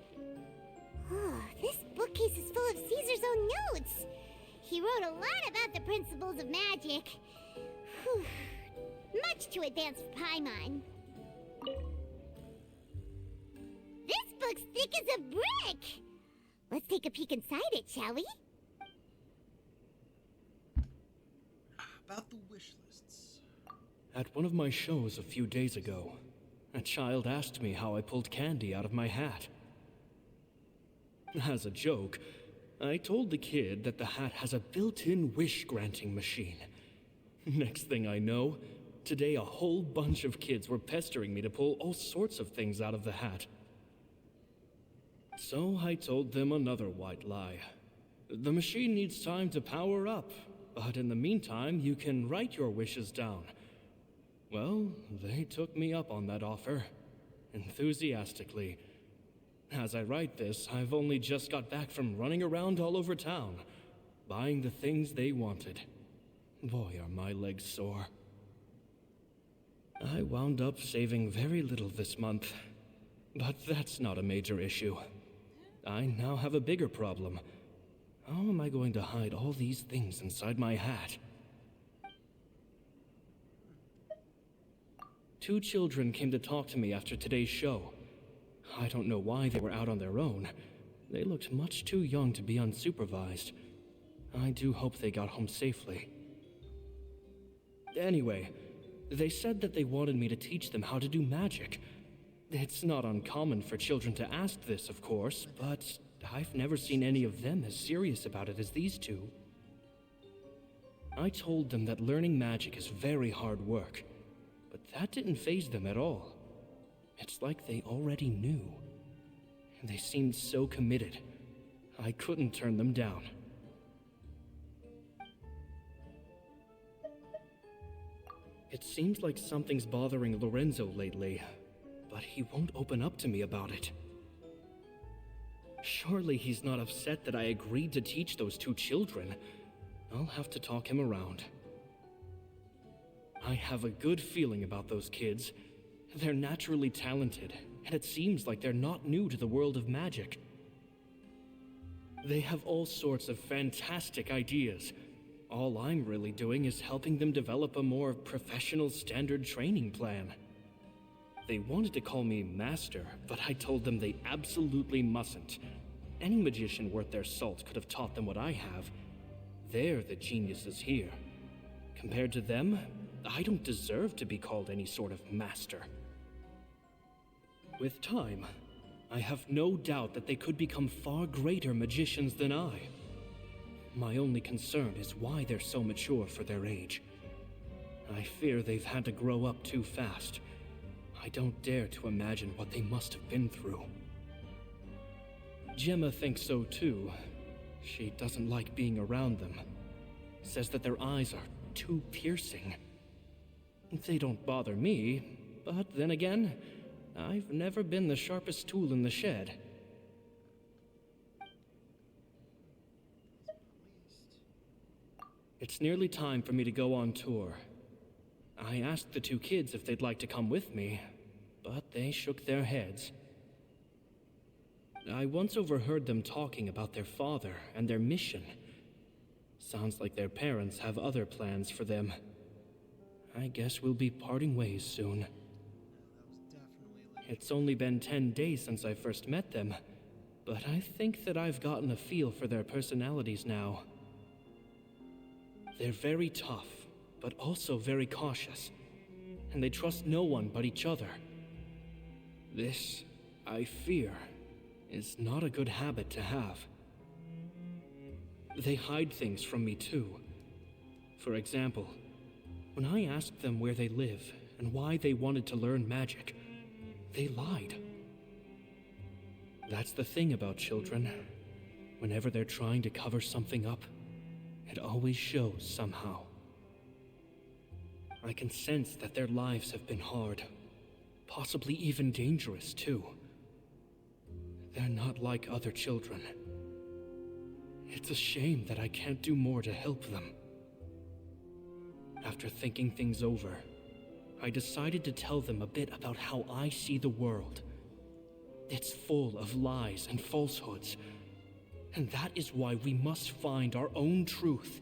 Oh, this bookcase is full of Caesar's own notes. He wrote a lot about the principles of magic. Whew. Much too advanced for Paimon. This book's thick as a brick! Let's take a peek inside it, shall we? About the wish lists. At one of my shows a few days ago, a child asked me how I pulled candy out of my hat. As a joke, I told the kid that the hat has a built-in wish-granting machine. Next thing I know, today a whole bunch of kids were pestering me to pull all sorts of things out of the hat. So I told them another white lie. The machine needs time to power up, but in the meantime, you can write your wishes down. Well, they took me up on that offer, enthusiastically. As I write this, I've only just got back from running around all over town, buying the things they wanted. Boy, are my legs sore. I wound up saving very little this month, but that's not a major issue. I now have a bigger problem. How am I going to hide all these things inside my hat? 2 children came to talk to me after today's show. I don't know why they were out on their own. They looked much too young to be unsupervised. I do hope they got home safely. Anyway, they said that they wanted me to teach them how to do magic. It's not uncommon for children to ask this, of course, but I've never seen any of them as serious about it as these 2. I told them that learning magic is very hard work, but that didn't faze them at all. It's like they already knew. They seemed so committed. I couldn't turn them down. It seems like something's bothering Lorenzo lately, but he won't open up to me about it. Surely he's not upset that I agreed to teach those two children. I'll have to talk him around. I have a good feeling about those kids. They're naturally talented, and it seems like they're not new to the world of magic. They have all sorts of fantastic ideas. All I'm really doing is helping them develop a more professional standard training plan. They wanted to call me Master, but I told them they absolutely mustn't. Any magician worth their salt could have taught them what I have. They're the geniuses here. Compared to them, I don't deserve to be called any sort of master. With time, I have no doubt that they could become far greater magicians than I. My only concern is why they're so mature for their age. I fear they've had to grow up too fast. I don't dare to imagine what they must have been through. Gemma thinks so too. She doesn't like being around them. Says that their eyes are too piercing. They don't bother me, but then again, I've never been the sharpest tool in the shed. It's nearly time for me to go on tour. I asked the two kids if they'd like to come with me, but they shook their heads. I once overheard them talking about their father and their mission. Sounds like their parents have other plans for them. I guess we'll be parting ways soon. It's only been 10 days since I first met them, but I think that I've gotten a feel for their personalities now. They're very tough, but also very cautious, and they trust no one but each other. This, I fear, is not a good habit to have. They hide things from me too. For example, when I asked them where they live and why they wanted to learn magic, they lied. That's the thing about children. Whenever they're trying to cover something up, it always shows somehow. I can sense that their lives have been hard, possibly even dangerous too. They're not like other children. It's a shame that I can't do more to help them. After thinking things over, I decided to tell them a bit about how I see the world. It's full of lies and falsehoods, and that is why we must find our own truth.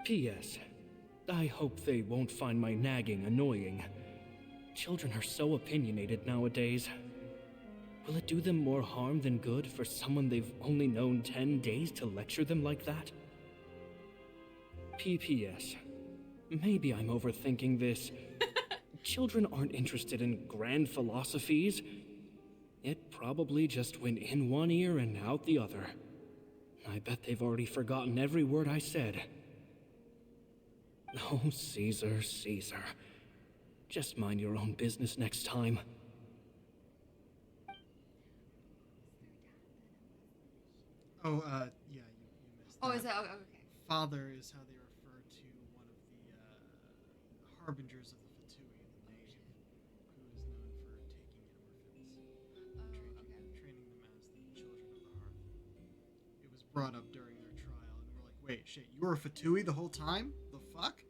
P.S. I hope they won't find my nagging annoying. Children are so opinionated nowadays. Will it do them more harm than good for someone they've only known 10 days to lecture them like that? P.P.S. Maybe I'm overthinking this. Children aren't interested in grand philosophies. It probably just went in one ear and out the other. I bet they've already forgotten every word I said. Oh, Caesar, Caesar. Just mind your own business next time. Oh, yeah, you missed that. Oh, is that okay? Father is how they refer to one of the harbingers of the Fatui, the nave, who is known for taking in orphans, training them as the children of the hearth. It was brought up during their trial, and we're like, wait, shit, you were a Fatui the whole time? The fuck?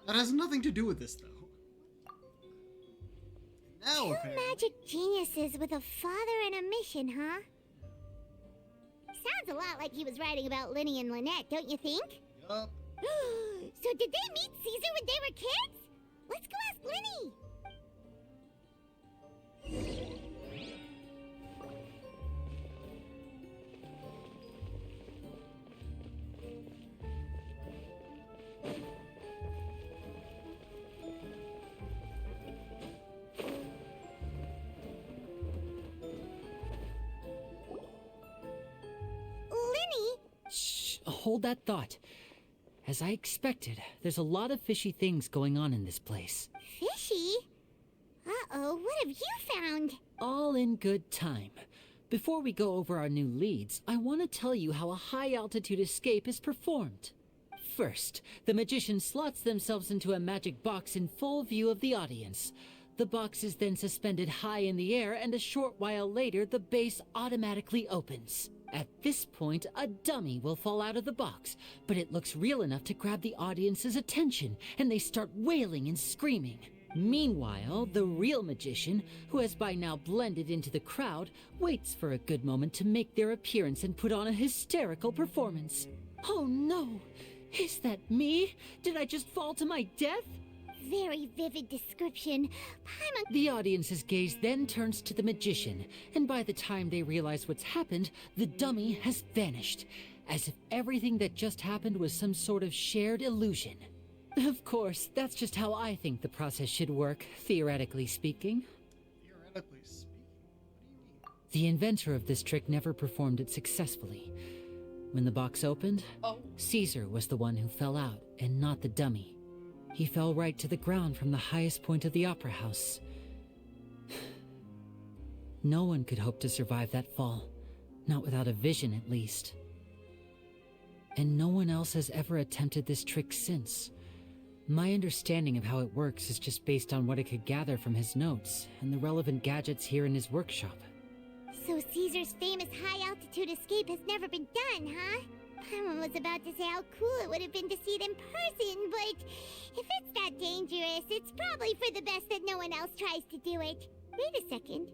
That has nothing to do with this, though. Now, Two apparently. magic geniuses with a father and a mission, huh? Sounds a lot like he was writing about Linny and Lynette, don't you think? Yup. So did they meet Caesar when they were kids? Let's go ask Linny. Shh, hold that thought. As I expected, there's a lot of fishy things going on in this place. Fishy? Uh-oh, what have you found? All in good time. Before we go over our new leads, I want to tell you how a high-altitude escape is performed. First, the magician slots themselves into a magic box in full view of the audience. The box is then suspended high in the air, and a short while later, the base automatically opens. At this point, a dummy will fall out of the box, but it looks real enough to grab the audience's attention, and they start wailing and screaming. Meanwhile, the real magician, who has by now blended into the crowd, waits for a good moment to make their appearance and put on a hysterical performance. Oh no! Is that me? Did I just fall to my death? Very vivid description. Paimon... The audience's gaze then turns to the magician, and by the time they realize what's happened, the dummy has vanished, as if everything that just happened was some sort of shared illusion. Of course, that's just how I think the process should work, theoretically speaking. Theoretically speaking? What do you mean? The inventor of this trick never performed it successfully. When the box opened, Caesar was the one who fell out, and not the dummy. He fell right to the ground from the highest point of the opera house. No one could hope to survive that fall, not without a vision at least. And no one else has ever attempted this trick since. My understanding of how it works is just based on what I could gather from his notes and the relevant gadgets here in his workshop. So Caesar's famous high-altitude escape has never been done, huh? Paimon was about to say how cool it would have been to see it in person, but if it's that dangerous, it's probably for the best that no one else tries to do it. Wait a second.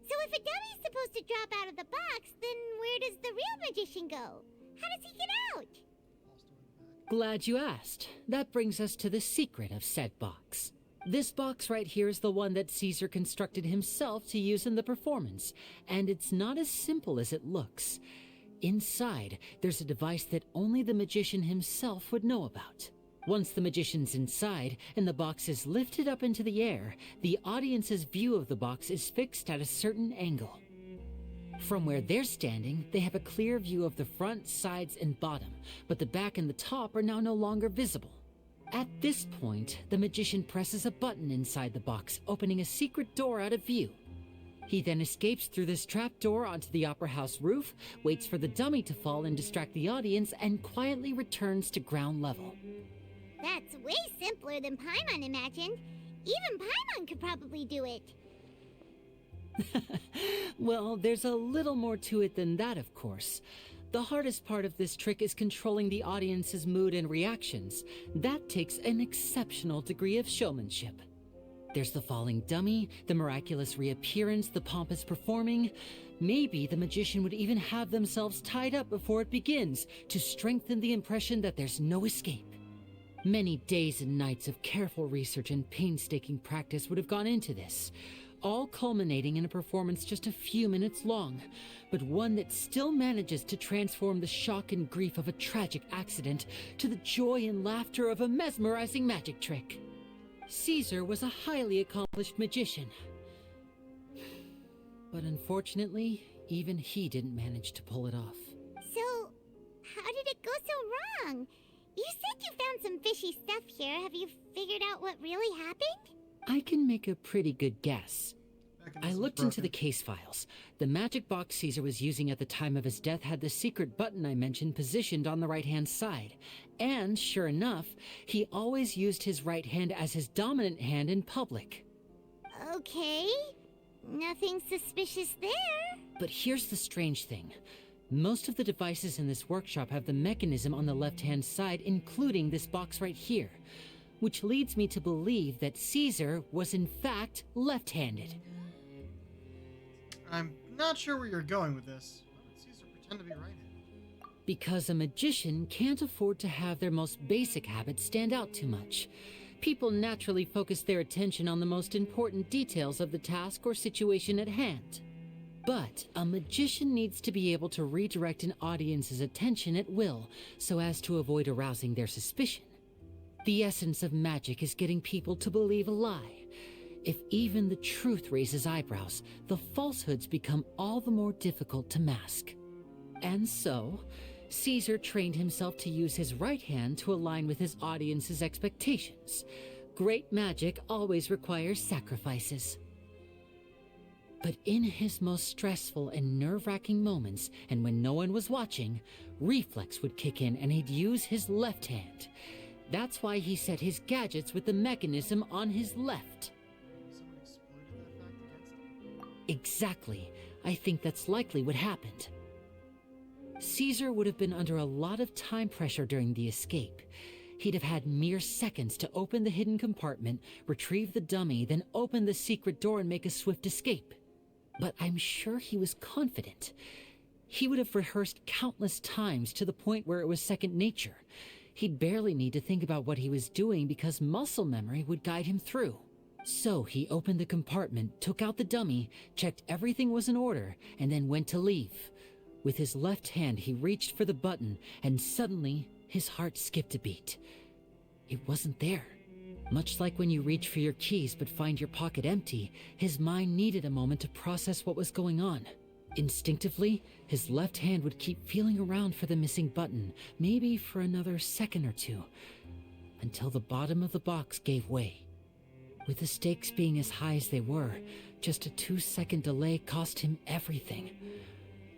So if a dummy's supposed to drop out of the box, then where does the real magician go? How does he get out? Glad you asked. That brings us to the secret of said box. This box right here is the one that Caesar constructed himself to use in the performance, and it's not as simple as it looks. Inside, there's a device that only the magician himself would know about. Once the magician's inside and the box is lifted up into the air, the audience's view of the box is fixed at a certain angle. From where they're standing, they have a clear view of the front, sides, and bottom, but the back and the top are now no longer visible. At this point, the magician presses a button inside the box, opening a secret door out of view. He then escapes through this trap door onto the opera house roof, waits for the dummy to fall and distract the audience, and quietly returns to ground level. That's way simpler than Paimon imagined. Even Paimon could probably do it. Well, there's a little more to it than that, of course. The hardest part of this trick is controlling the audience's mood and reactions. That takes an exceptional degree of showmanship. There's the falling dummy, the miraculous reappearance, the pompous performing. Maybe the magician would even have themselves tied up before it begins to strengthen the impression that there's no escape. Many days and nights of careful research and painstaking practice would have gone into this, all culminating in a performance just a few minutes long, but one that still manages to transform the shock and grief of a tragic accident to the joy and laughter of a mesmerizing magic trick. Caesar was a highly accomplished magician, but unfortunately, even he didn't manage to pull it off. So, how did it go so wrong? You said you found some fishy stuff here. Have you figured out what really happened? I can make a pretty good guess. I looked into the case files. The magic box Caesar was using at the time of his death had the secret button I mentioned positioned on the right-hand side. And, sure enough, he always used his right hand as his dominant hand in public. Okay. Nothing suspicious there. But here's the strange thing. Most of the devices in this workshop have the mechanism on the left-hand side, including this box right here, which leads me to believe that Caesar was in fact left-handed. I'm not sure where you're going with this. Why would Caesar pretend to be right-handed? Because a magician can't afford to have their most basic habits stand out too much. People naturally focus their attention on the most important details of the task or situation at hand. But a magician needs to be able to redirect an audience's attention at will, so as to avoid arousing their suspicion. The essence of magic is getting people to believe a lie. If even the truth raises eyebrows, the falsehoods become all the more difficult to mask. And so, Caesar trained himself to use his right hand to align with his audience's expectations. Great magic always requires sacrifices. But in his most stressful and nerve-wracking moments, and when no one was watching, reflex would kick in and he'd use his left hand. That's why he set his gadgets with the mechanism on his left. Someone exploited that fact against him? Exactly. I think that's likely what happened. Caesar would have been under a lot of time pressure during the escape. He'd have had mere seconds to open the hidden compartment, retrieve the dummy, then open the secret door and make a swift escape. But I'm sure he was confident. He would have rehearsed countless times to the point where it was second nature. He'd barely need to think about what he was doing because muscle memory would guide him through. So he opened the compartment, took out the dummy, checked everything was in order, and then went to leave. With his left hand, he reached for the button, and suddenly, his heart skipped a beat. It wasn't there. Much like when you reach for your keys but find your pocket empty, his mind needed a moment to process what was going on. Instinctively, his left hand would keep feeling around for the missing button, maybe for another second or two, until the bottom of the box gave way. With the stakes being as high as they were, just a 2-second delay cost him everything.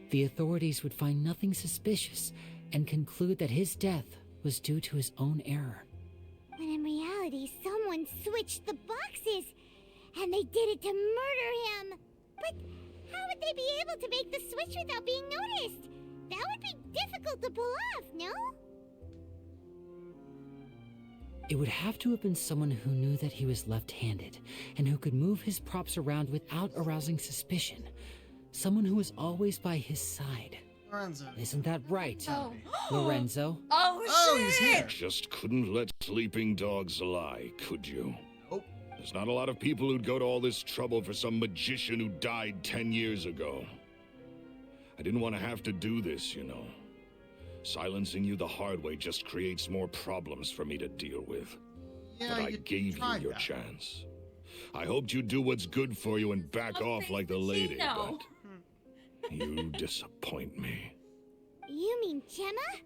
The authorities would find nothing suspicious and conclude that his death was due to his own error. When in reality, someone switched the boxes, and they did it to murder him. But how would they be able to make the switch without being noticed? That would be difficult to pull off, no? It would have to have been someone who knew that he was left-handed, and who could move his props around without arousing suspicion. Someone who was always by his side. Lorenzo. Isn't that right, Oh. Lorenzo? Oh, he's shit! here. Just couldn't let sleeping dogs lie, could you? Nope. There's not a lot of people who'd go to all this trouble for some magician who died 10 years ago. I didn't want to have to do this, you know. Silencing you the hard way just creates more problems for me to deal with. Yeah, But I gave you tried your that. chance. I hoped you'd do what's good for you and back off like the lady, Gino. but you disappoint me. You mean Gemma?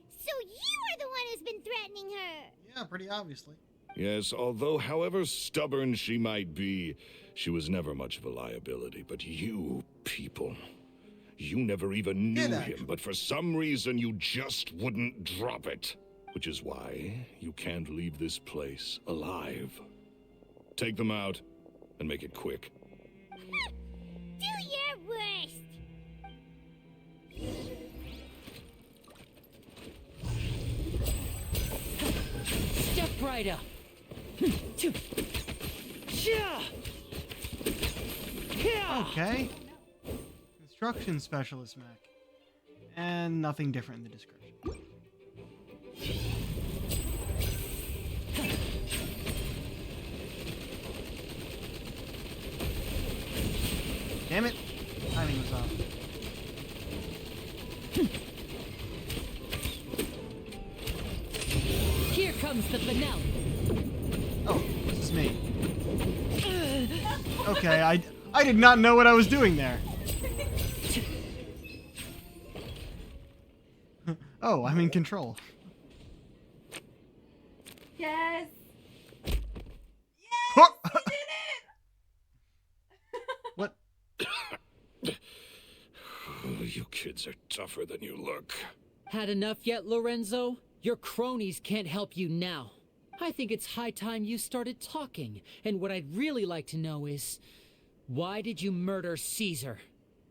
So you are the one who's been threatening her. Yeah, pretty obviously. Yes, although however stubborn she might be, she was never much of a liability. But you people, you never even knew him, but for some reason you just wouldn't drop it. Which is why you can't leave this place alive. Take them out, and make it quick. Do your worst. Step right up! Okay. Construction specialist, Mac. And nothing different in the description. Damn it. Timing was off. Here comes the finale. Oh, this is me. Okay, I did not know what I was doing there. Oh, I'm in control. Yes. Huh. You did it. What? You kids are tougher than you look. Had enough yet, Lorenzo? Your cronies can't help you now. I think it's high time you started talking. And what I'd really like to know is, why did you murder Caesar?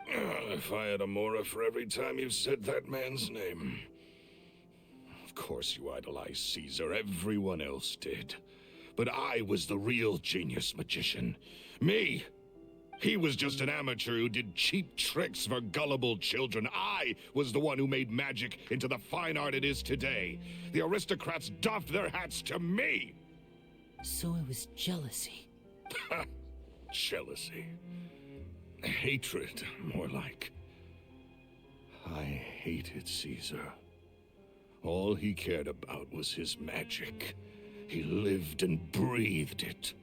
If I had a mora for every time you said that man's name. Of course you idolized Caesar, everyone else did. But I was the real genius magician. Me! He was just an amateur who did cheap tricks for gullible children. I was the one who made magic into the fine art it is today. The aristocrats doffed their hats to me! So it was jealousy. Jealousy. Hatred, more like. I hated Caesar. All he cared about was his magic. He lived and breathed it.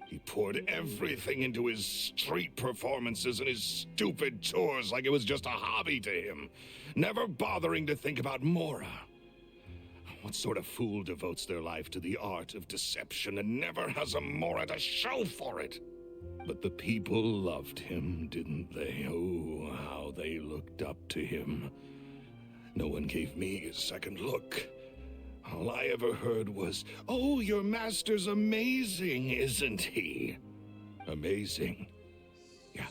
He poured everything into his street performances and his stupid tours like it was just a hobby to him, never bothering to think about Mora. What sort of fool devotes their life to the art of deception and never has a Mora to show for it? But the people loved him, didn't they? Oh, how they looked up to him. No one gave me a second look. All I ever heard was, "Oh, your master's amazing, isn't he?" Amazing.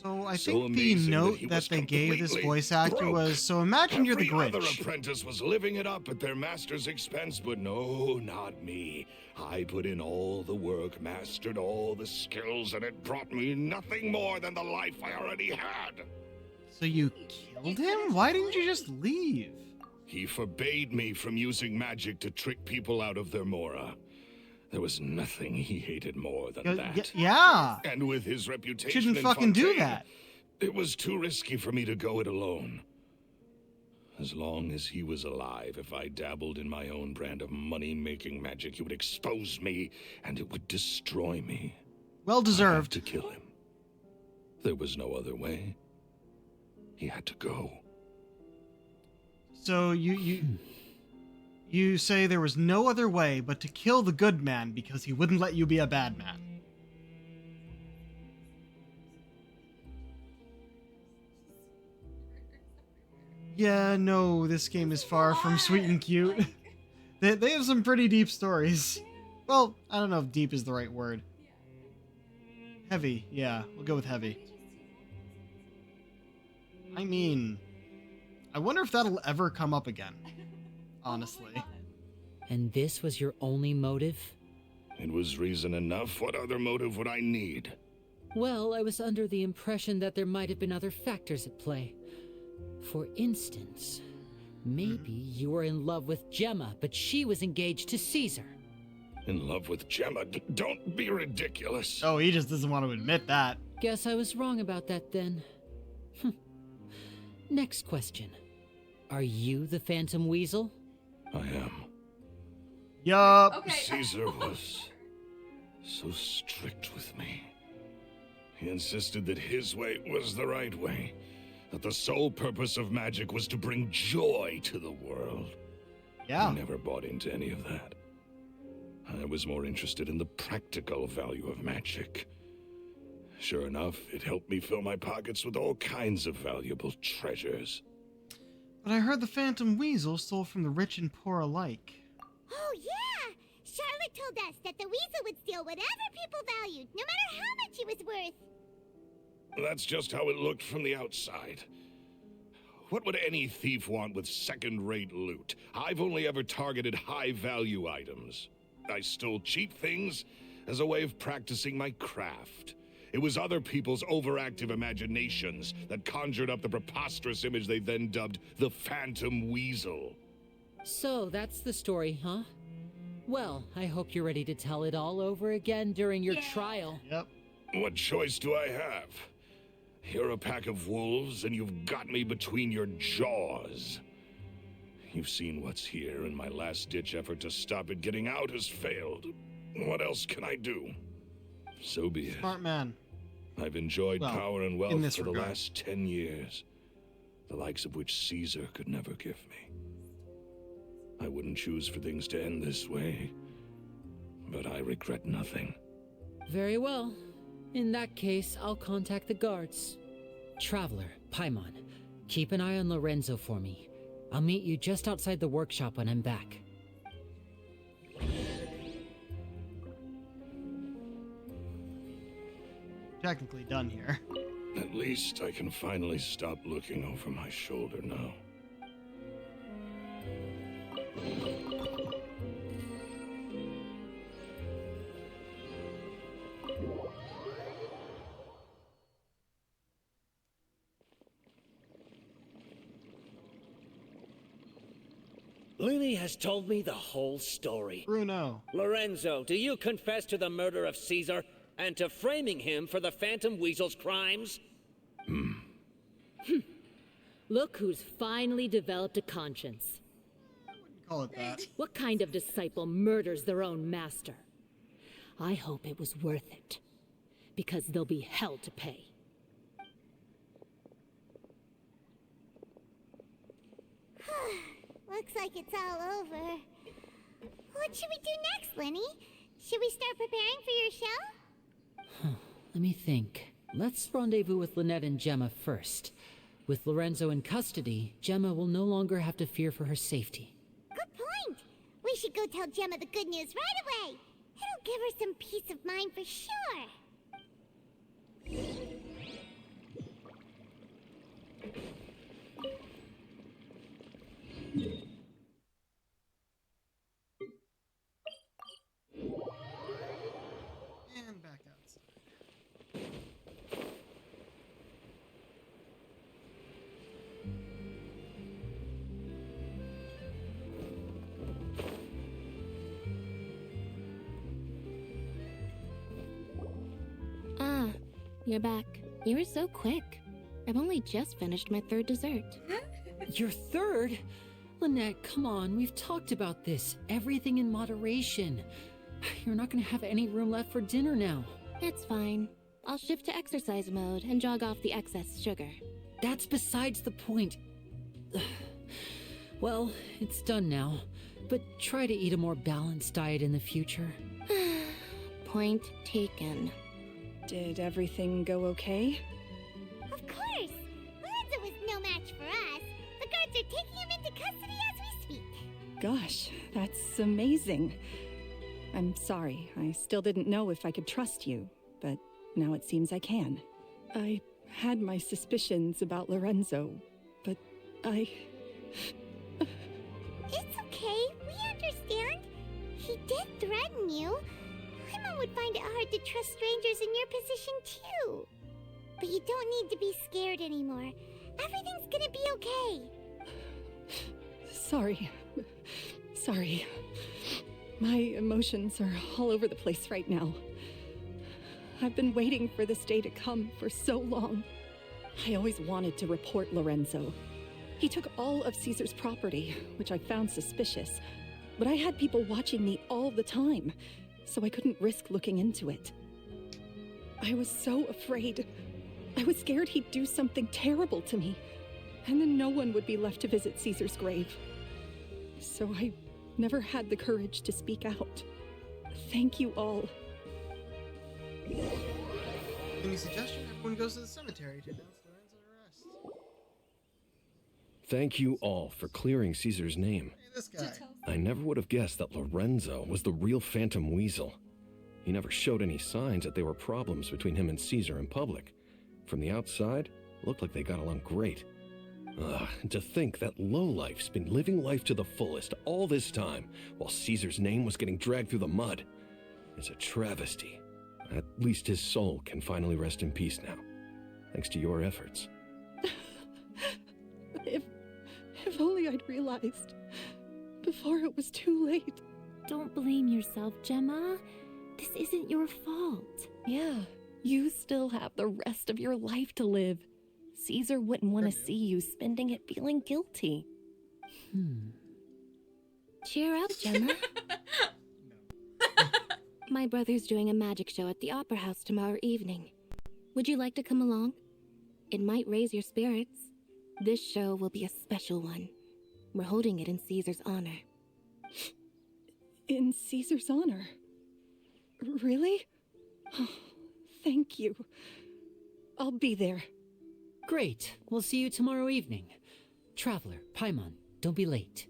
So I So think the amazing note he that was they gave this completely voice actor broke. was, so imagine you're the Every other Grinch. apprentice was living it up at their master's expense, but no, not me. I put in all the work, mastered all the skills, and it brought me nothing more than the life I already had. So you killed him? Why didn't you just leave? He forbade me from using magic to trick people out of their mora. There was nothing he hated more than that. Yeah. And with his reputation Shouldn't in fucking do Fontaine, that. it was too risky for me to go it alone. As long as he was alive, if I dabbled in my own brand of money-making magic, he would expose me, and it would destroy me. Well deserved. I had to kill him. There was no other way. He had to go. So you say there was no other way but to kill the good man because he wouldn't let you be a bad man. Yeah, no, this game is far from sweet and cute. They have some pretty deep stories. Well, I don't know if deep is the right word. Heavy, yeah, we'll go with heavy. I mean, I wonder if that'll ever come up again, honestly. And this was your only motive? It was reason enough. What other motive would I need? Well, I was under the impression that there might have been other factors at play. For instance, maybe you were in love with Gemma, but she was engaged to Caesar. In love with Gemma? Don't be ridiculous. Oh, he just doesn't want to admit that. Guess I was wrong about that then. Next question. Are you the Phantom Weasel? I am. Yup. Okay. Caesar was so strict with me. He insisted that his way was the right way, that the sole purpose of magic was to bring joy to the world. Yeah. I never bought into any of that. I was more interested in the practical value of magic. Sure enough, it helped me fill my pockets with all kinds of valuable treasures. But I heard the Phantom Weasel stole from the rich and poor alike. Oh, yeah! Charlotte told us that the weasel would steal whatever people valued, no matter how much it was worth. That's just how it looked from the outside. What would any thief want with second-rate loot? I've only ever targeted high-value items. I stole cheap things as a way of practicing my craft. It was other people's overactive imaginations that conjured up the preposterous image they then dubbed the Phantom Weasel. So that's the story, huh? Well, I hope you're ready to tell it all over again during your trial. Yep. What choice do I have? You're a pack of wolves, and you've got me between your jaws. You've seen what's here, and my last-ditch effort to stop it getting out has failed. What else can I do? So be it. Smart man. I've enjoyed Well, power and in wealth this for the regard. last 10 years, the likes of which Caesar could never give me. I wouldn't choose for things to end this way, but I regret nothing. Very well. In that case, I'll contact the guards. Traveler, Paimon, keep an eye on Lorenzo for me. I'll meet you just outside the workshop when I'm back. Technically done here. At least I can finally stop looking over my shoulder now. Lily has told me the whole story. Bruno. Lorenzo, do you confess to the murder of Caesar and to framing him for the Phantom Weasel's crimes? Look who's finally developed a conscience. Call it that. What kind of disciple murders their own master? I hope it was worth it, because there'll be hell to pay. Looks like it's all over. What should we do next, Lenny? Should we start preparing for your show? Let me think. Let's rendezvous with Lynette and Gemma first. With Lorenzo in custody, Gemma will no longer have to fear for her safety. Good point. We should go tell Gemma the good news right away. It'll give her some peace of mind for sure. And back outside. Ah, you're back. You were so quick. I've only just finished my third dessert. Your third? Lynette, come on, we've talked about this. Everything in moderation. You're not gonna have any room left for dinner now. It's fine. I'll shift to exercise mode and jog off the excess sugar. That's besides the point. Well, it's done now, but try to eat a more balanced diet in the future. Point taken. Did everything go okay? Of course. Lorenzo was no match for us. The guards are taking him into custody as we speak. Gosh, that's amazing. I'm sorry. I still didn't know if I could trust you, but now it seems I can. I had my suspicions about Lorenzo, but I... It's okay. We understand. He did threaten you. Paimon would find it hard to trust strangers in your position, too. But you don't need to be scared anymore. Everything's gonna be okay. Sorry. Sorry. My emotions are all over the place right now. I've been waiting for this day to come for so long. I always wanted to report Lorenzo. He took all of Caesar's property, which I found suspicious, but I had people watching me all the time, so I couldn't risk looking into it. I was so afraid. I was scared he'd do something terrible to me, and then no one would be left to visit Caesar's grave. So I never had the courage to speak out. Thank you all. Any suggestion? Everyone goes to the cemetery to announce Lorenzo's arrest. Thank you all for clearing Caesar's name. Hey, this guy. I never would have guessed that Lorenzo was the real Phantom Weasel. He never showed any signs that there were problems between him and Caesar in public. From the outside, it looked like they got along great. Ugh, to think that lowlife's been living life to the fullest all this time, while Caesar's name was getting dragged through the mud. It's a travesty. At least his soul can finally rest in peace now, thanks to your efforts. If only I'd realized before it was too late. Don't blame yourself, Gemma. This isn't your fault. Yeah, you still have the rest of your life to live. Caesar wouldn't want to see you spending it feeling guilty. Cheer up, Gemma. My brother's doing a magic show at the Opera House tomorrow evening. Would you like to come along? It might raise your spirits. This show will be a special one. We're holding it in Caesar's honor. In Caesar's honor? Really? Oh, thank you. I'll be there. Great. We'll see you tomorrow evening. Traveler, Paimon, don't be late.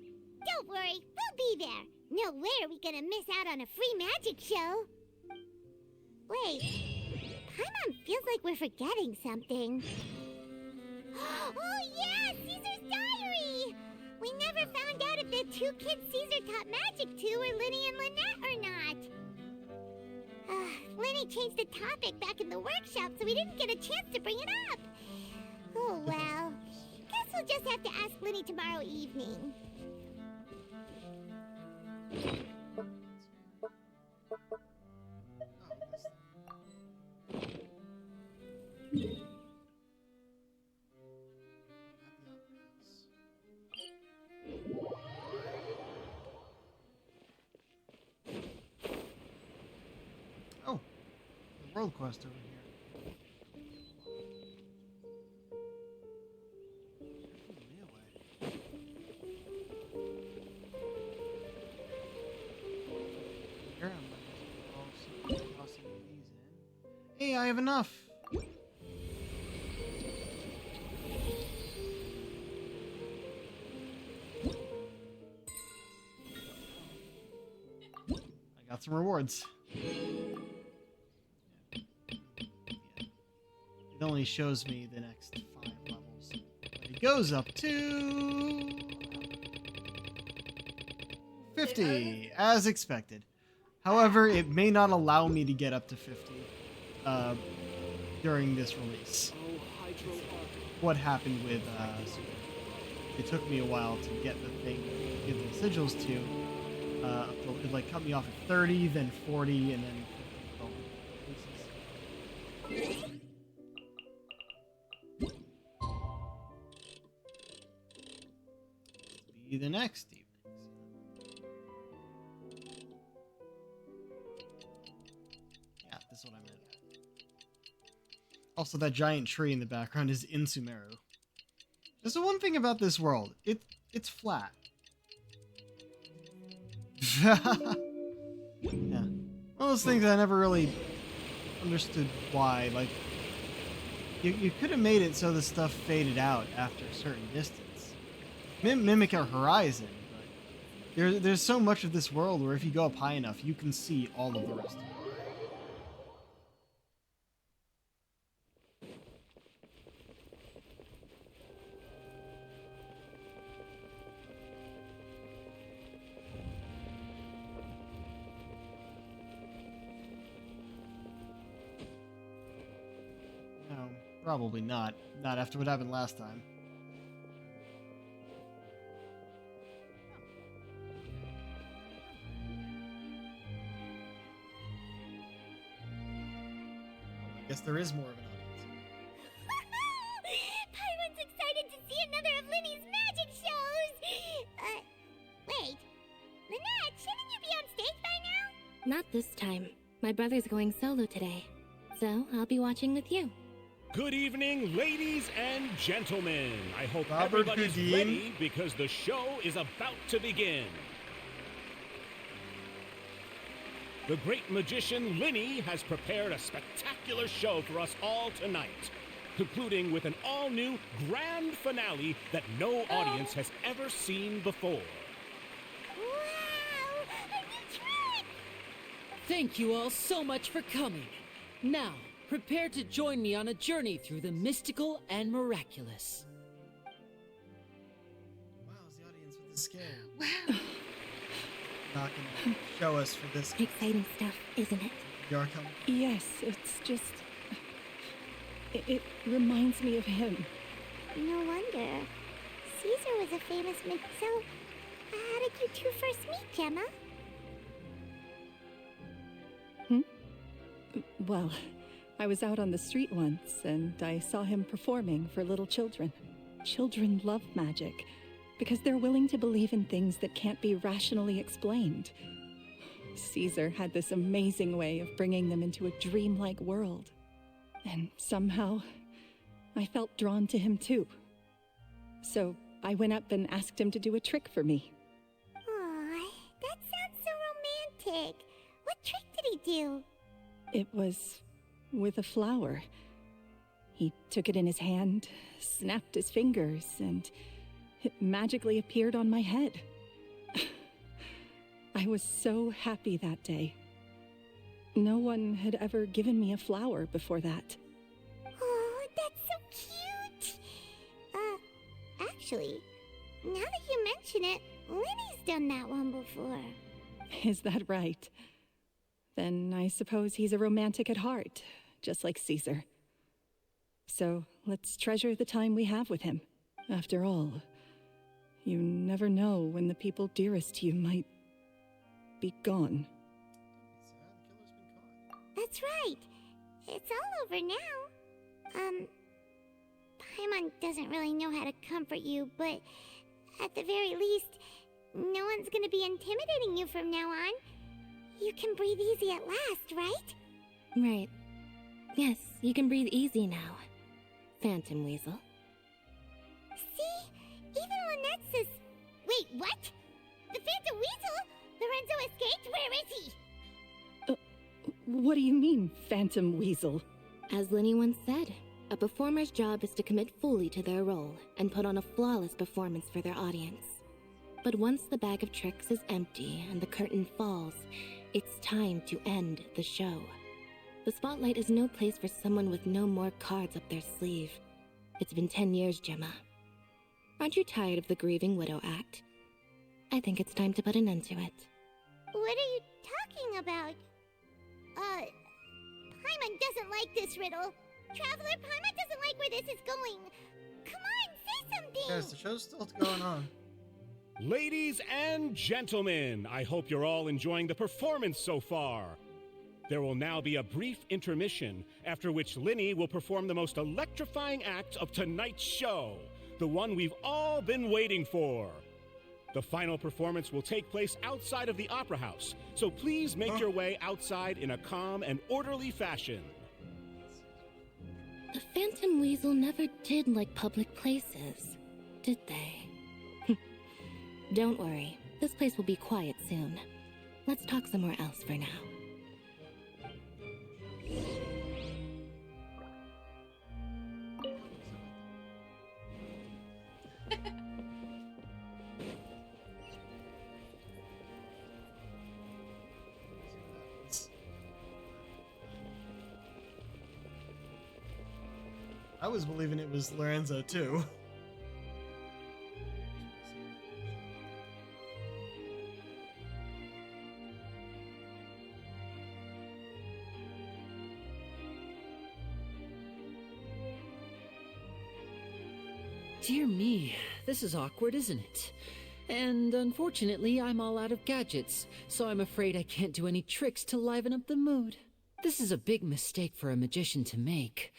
Don't worry, we'll be there. No way are we gonna miss out on a free magic show. Wait, Paimon feels like we're forgetting something. Oh yeah, Caesar's diary! We never found out if the two kids Caesar taught magic to were Linny and Lynette or not. Linny changed the topic back in the workshop, so we didn't get a chance to bring it up. Oh well, guess we'll just have to ask Linny tomorrow evening. Oh, the world quest over here. me, I have enough. I got some rewards. It only shows me the next 5 levels. But it goes up to 50, as expected. However, it may not allow me to get up to 50 during this release. What happened with it took me a while to get the thing, get the sigils to. It like cut me off at 30, then 40, and then 50. Be the next evening. Yeah, this is what I meant. Also, that giant tree in the background is in Sumeru. There's the one thing about this world. It's flat. Yeah. One of those things I never really understood why. Like, you could have made it so the stuff faded out after a certain distance. Mimic our horizon, but there's so much of this world where if you go up high enough, you can see all of the rest of it. No, probably not. Not after what happened last time. I guess there is more of an audience. Paimon's excited to see another of Linny's magic shows! Wait. Lynette, shouldn't you be on stage by now? Not this time. My brother's going solo today, so I'll be watching with you. Good evening, ladies and gentlemen. I hope Robert everybody's Houdin. ready because the show is about to begin. The great magician Linny has prepared a spectacular show for us all tonight, concluding with an all-new grand finale that no audience has ever seen before. Wow! A new trick! Thank you all so much for coming. Now, prepare to join me on a journey through the mystical and miraculous. Wow, is the audience with the scale? Wow. Not gonna show us for this. Exciting stuff, isn't it? You're coming. Yes, it's just... It reminds me of him. No wonder. Caesar was a famous so how did you two first meet, Gemma? Well, I was out on the street once, and I saw him performing for little children. Children love magic, because they're willing to believe in things that can't be rationally explained. Caesar had this amazing way of bringing them into a dreamlike world. And somehow, I felt drawn to him too. So I went up and asked him to do a trick for me. Aw, that sounds so romantic. What trick did he do? It was with a flower. He took it in his hand, snapped his fingers, and it magically appeared on my head. I was so happy that day. No one had ever given me a flower before that. Oh, that's so cute! Actually, now that you mention it, Linny's done that one before. Is that right? Then I suppose he's a romantic at heart, just like Caesar. So let's treasure the time we have with him. After all, you never know when the people dearest to you might be gone. That's right. It's all over now. Paimon doesn't really know how to comfort you, but at the very least, no one's gonna be intimidating you from now on. You can breathe easy at last, right? Right. Yes, you can breathe easy now, Phantom Weasel. See? Even Lynette says... Wait, what? The Phantom Weasel? Lorenzo escaped? Where is he? What do you mean, Phantom Weasel? As Linny once said, a performer's job is to commit fully to their role and put on a flawless performance for their audience. But once the bag of tricks is empty and the curtain falls, it's time to end the show. The spotlight is no place for someone with no more cards up their sleeve. It's been 10 years, Gemma. Aren't you tired of the grieving widow act? I think it's time to put an end to it. What are you talking about? Paimon doesn't like this riddle. Traveler, Paimon doesn't like where this is going. Come on, say something! Guys, the show's still going on. Ladies and gentlemen, I hope you're all enjoying the performance so far. There will now be a brief intermission, after which Linny will perform the most electrifying act of tonight's show, the one we've all been waiting for. The final performance will take place outside of the Opera House, so please make your way outside in a calm and orderly fashion. The Phantom Weasel never did like public places, did they? Don't worry, this place will be quiet soon. Let's talk somewhere else for now. I was believing it was Lorenzo too. Dear me, this is awkward, isn't it? And unfortunately, I'm all out of gadgets, so I'm afraid I can't do any tricks to liven up the mood. This is a big mistake for a magician to make,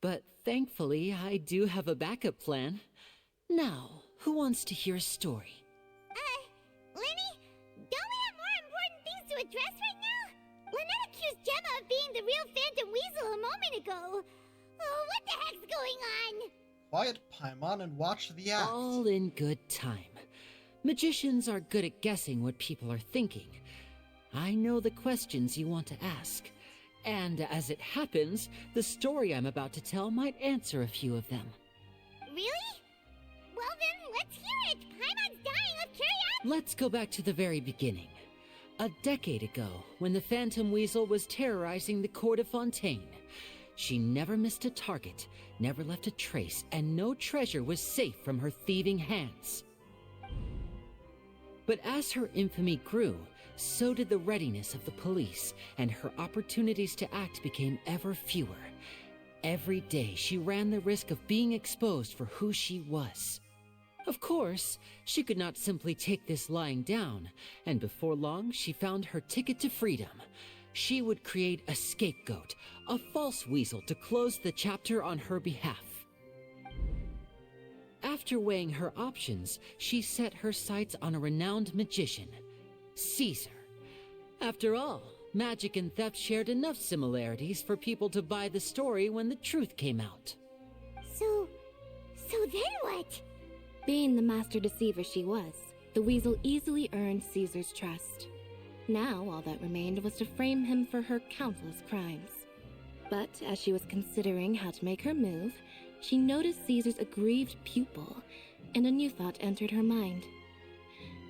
but thankfully, I do have a backup plan. Now, who wants to hear a story? Linny? Don't we have more important things to address right now? Lynette accused Gemma of being the real Phantom Weasel a moment ago. Oh, what the heck's going on? Quiet, Paimon, and watch the act. All in good time. Magicians are good at guessing what people are thinking. I know the questions you want to ask. And as it happens, the story I'm about to tell might answer a few of them. Really? Well then, let's hear it! Paimon's dying of curiosity! Let's go back to the very beginning. A decade ago, when the Phantom Weasel was terrorizing the court of Fontaine. She never missed a target, never left a trace, and no treasure was safe from her thieving hands. But as her infamy grew, so did the readiness of the police, and her opportunities to act became ever fewer. Every day she ran the risk of being exposed for who she was. Of course, she could not simply take this lying down, and before long she found her ticket to freedom. She would create a scapegoat, a false weasel to close the chapter on her behalf. After weighing her options, she set her sights on a renowned magician, Caesar. After all, magic and theft shared enough similarities for people to buy the story when the truth came out. So then what? Being the master deceiver she was, the weasel easily earned Caesar's trust. Now all that remained was to frame him for her countless crimes. But as she was considering how to make her move, she noticed Caesar's aggrieved pupil, and a new thought entered her mind.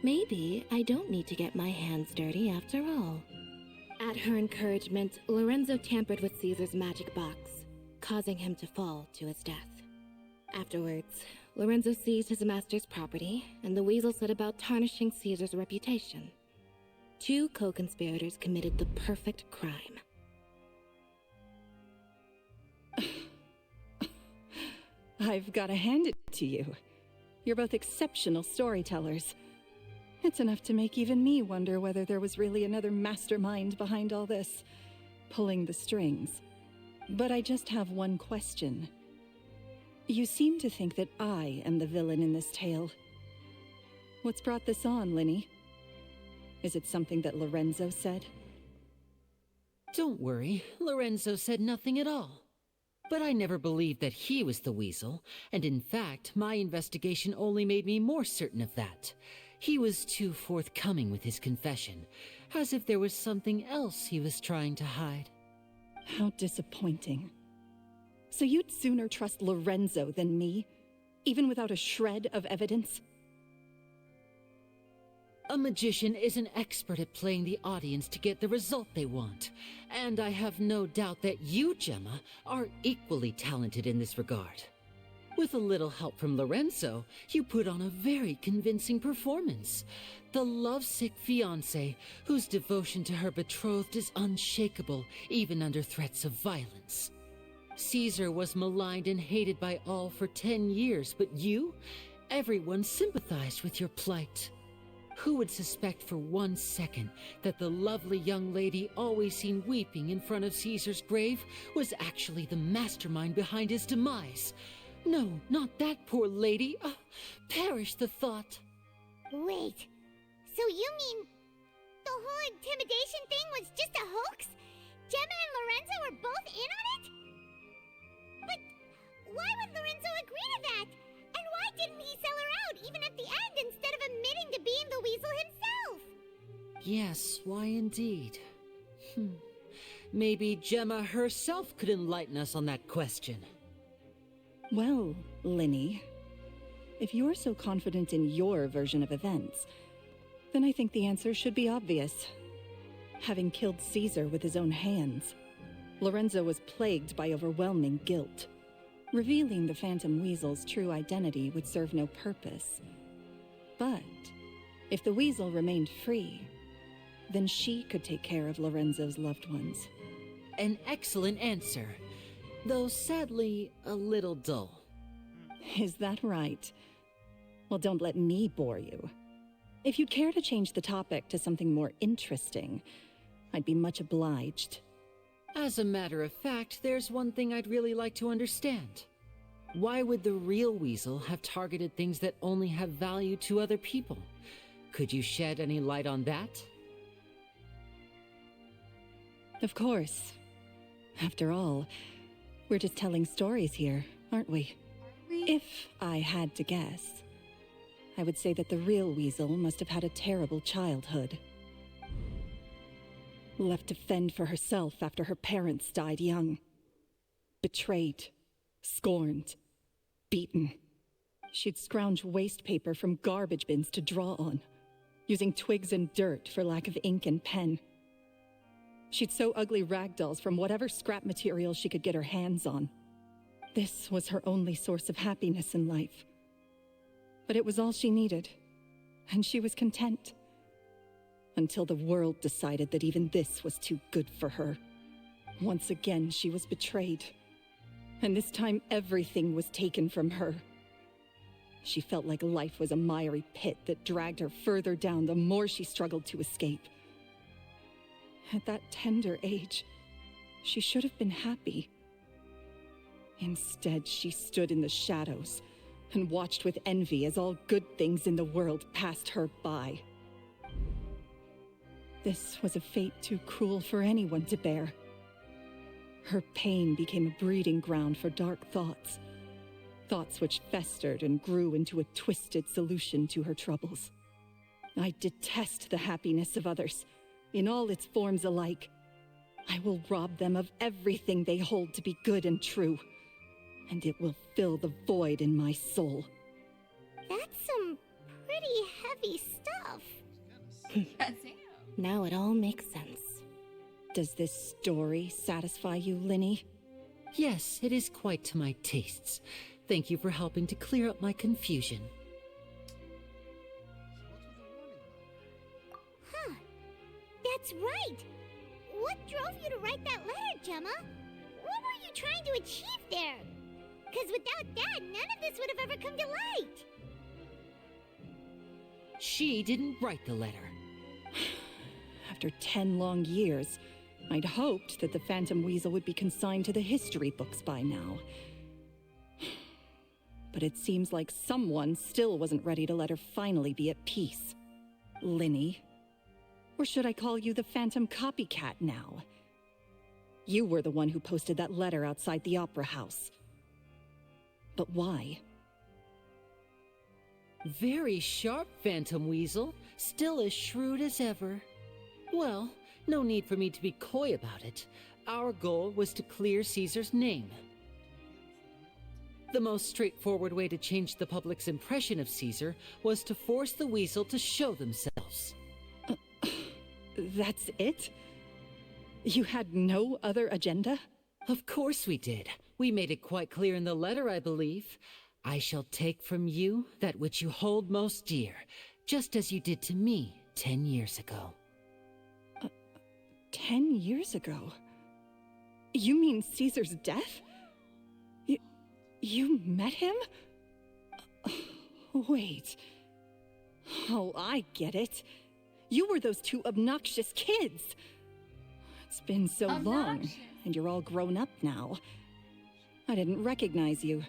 Maybe I don't need to get my hands dirty after all. At her encouragement, Lorenzo tampered with Caesar's magic box, causing him to fall to his death. Afterwards, Lorenzo seized his master's property, and the weasel set about tarnishing Caesar's reputation. Two co-conspirators committed the perfect crime. I've got to hand it to you. You're both exceptional storytellers. It's enough to make even me wonder whether there was really another mastermind behind all this, pulling the strings. But I just have one question. You seem to think that I am the villain in this tale. What's brought this on, Linny? Is it something that Lorenzo said? Don't worry, Lorenzo said nothing at all. But I never believed that he was the weasel, and in fact, my investigation only made me more certain of that. He was too forthcoming with his confession, as if there was something else he was trying to hide. How disappointing. So you'd sooner trust Lorenzo than me, even without a shred of evidence? A magician is an expert at playing the audience to get the result they want. And I have no doubt that you, Gemma, are equally talented in this regard. With a little help from Lorenzo, you put on a very convincing performance. The lovesick fiancé, whose devotion to her betrothed is unshakable, even under threats of violence. Caesar was maligned and hated by all for 10 years, but you? Everyone sympathized with your plight. Who would suspect for 1 second that the lovely young lady always seen weeping in front of Caesar's grave was actually the mastermind behind his demise? No, not that poor lady. Perish the thought. Wait, so you mean the whole intimidation thing was just a hoax? Gemma and Lorenzo were both in on it? But why would Lorenzo agree to that? And why didn't he sell her out even at the end instead of admitting to being the weasel himself? Yes, why indeed? Maybe Gemma herself could enlighten us on that question. Well, Linny, if you're so confident in your version of events, then I think the answer should be obvious. Having killed Caesar with his own hands, Lorenzo was plagued by overwhelming guilt. Revealing the Phantom Weasel's true identity would serve no purpose. But if the Weasel remained free, then she could take care of Lorenzo's loved ones. An excellent answer, though sadly a little dull. Is that right? Well, don't let me bore you. If you'd care to change the topic to something more interesting, I'd be much obliged. As a matter of fact, there's one thing I'd really like to understand. Why would the real Weasel have targeted things that only have value to other people? Could you shed any light on that? Of course. After all, we're just telling stories here, aren't we? If I had to guess, I would say that the real Weasel must have had a terrible childhood. Left to fend for herself after her parents died young. Betrayed, scorned, beaten. She'd scrounge waste paper from garbage bins to draw on, using twigs and dirt for lack of ink and pen. She'd sew ugly rag dolls from whatever scrap material she could get her hands on. This was her only source of happiness in life. But it was all she needed, and she was content. Until the world decided that even this was too good for her. Once again, she was betrayed. And this time, everything was taken from her. She felt like life was a miry pit that dragged her further down the more she struggled to escape. At that tender age, she should have been happy. Instead, she stood in the shadows and watched with envy as all good things in the world passed her by. This was a fate too cruel for anyone to bear. Her pain became a breeding ground for dark thoughts. Thoughts which festered and grew into a twisted solution to her troubles. I detest the happiness of others, in all its forms alike. I will rob them of everything they hold to be good and true, and it will fill the void in my soul. That's some pretty heavy stuff. Now it all makes sense. Does this story satisfy you, Linny? Yes, it is quite to my tastes. Thank you for helping to clear up my confusion. Huh. That's right. What drove you to write that letter, Gemma? What were you trying to achieve there? Because without that, none of this would have ever come to light. She didn't write the letter. After 10 long years, I'd hoped that the Phantom Weasel would be consigned to the history books by now. But it seems like someone still wasn't ready to let her finally be at peace. Linny. Or should I call you the Phantom Copycat now? You were the one who posted that letter outside the Opera House. But why? Very sharp, Phantom Weasel. Still as shrewd as ever. Well, no need for me to be coy about it. Our goal was to clear Caesar's name. The most straightforward way to change the public's impression of Caesar was to force the weasel to show themselves. That's it? You had no other agenda? Of course we did. We made it quite clear in the letter, I believe. I shall take from you that which you hold most dear, just as you did to me 10 years ago. 10 years ago? You mean Caesar's death? You met him? Wait. Oh, I get it. You were those two obnoxious kids. It's been so long, and you're all grown up now. I didn't recognize you.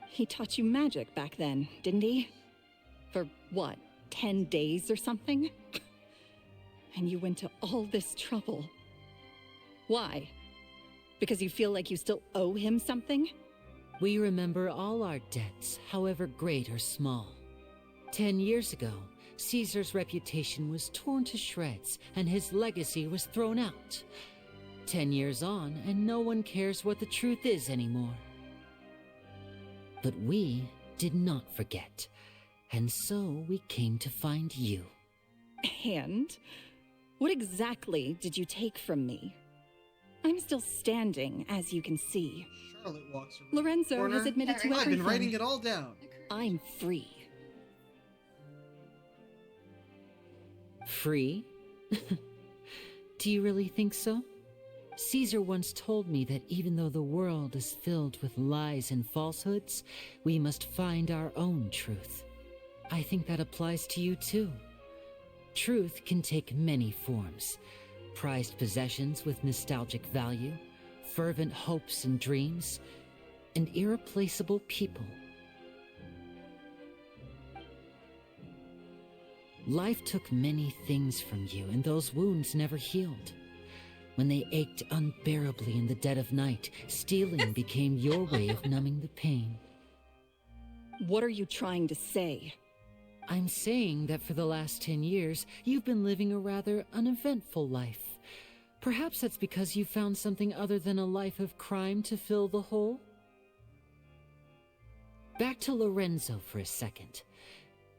He taught you magic back then, didn't he? For what, 10 days or something? And you went to all this trouble. Why? Because you feel like you still owe him something? We remember all our debts, however great or small. 10 years ago, Caesar's reputation was torn to shreds, and his legacy was thrown out. 10 years on, and no one cares what the truth is anymore. But we did not forget, and so we came to find you. And? What exactly did you take from me? I'm still standing, as you can see. Charlotte walks around Lorenzo the corner. has admitted to everything. I've been writing it all down. I'm free. Free? Do you really think so? Caesar once told me that even though the world is filled with lies and falsehoods, we must find our own truth. I think that applies to you too. Truth can take many forms. Prized possessions with nostalgic value, fervent hopes and dreams, and irreplaceable people. Life took many things from you, and those wounds never healed. When they ached unbearably in the dead of night, stealing became your way of numbing the pain. What are you trying to say? I'm saying that for the last 10 years, you've been living a rather uneventful life. Perhaps that's because you found something other than a life of crime to fill the hole? Back to Lorenzo for a second.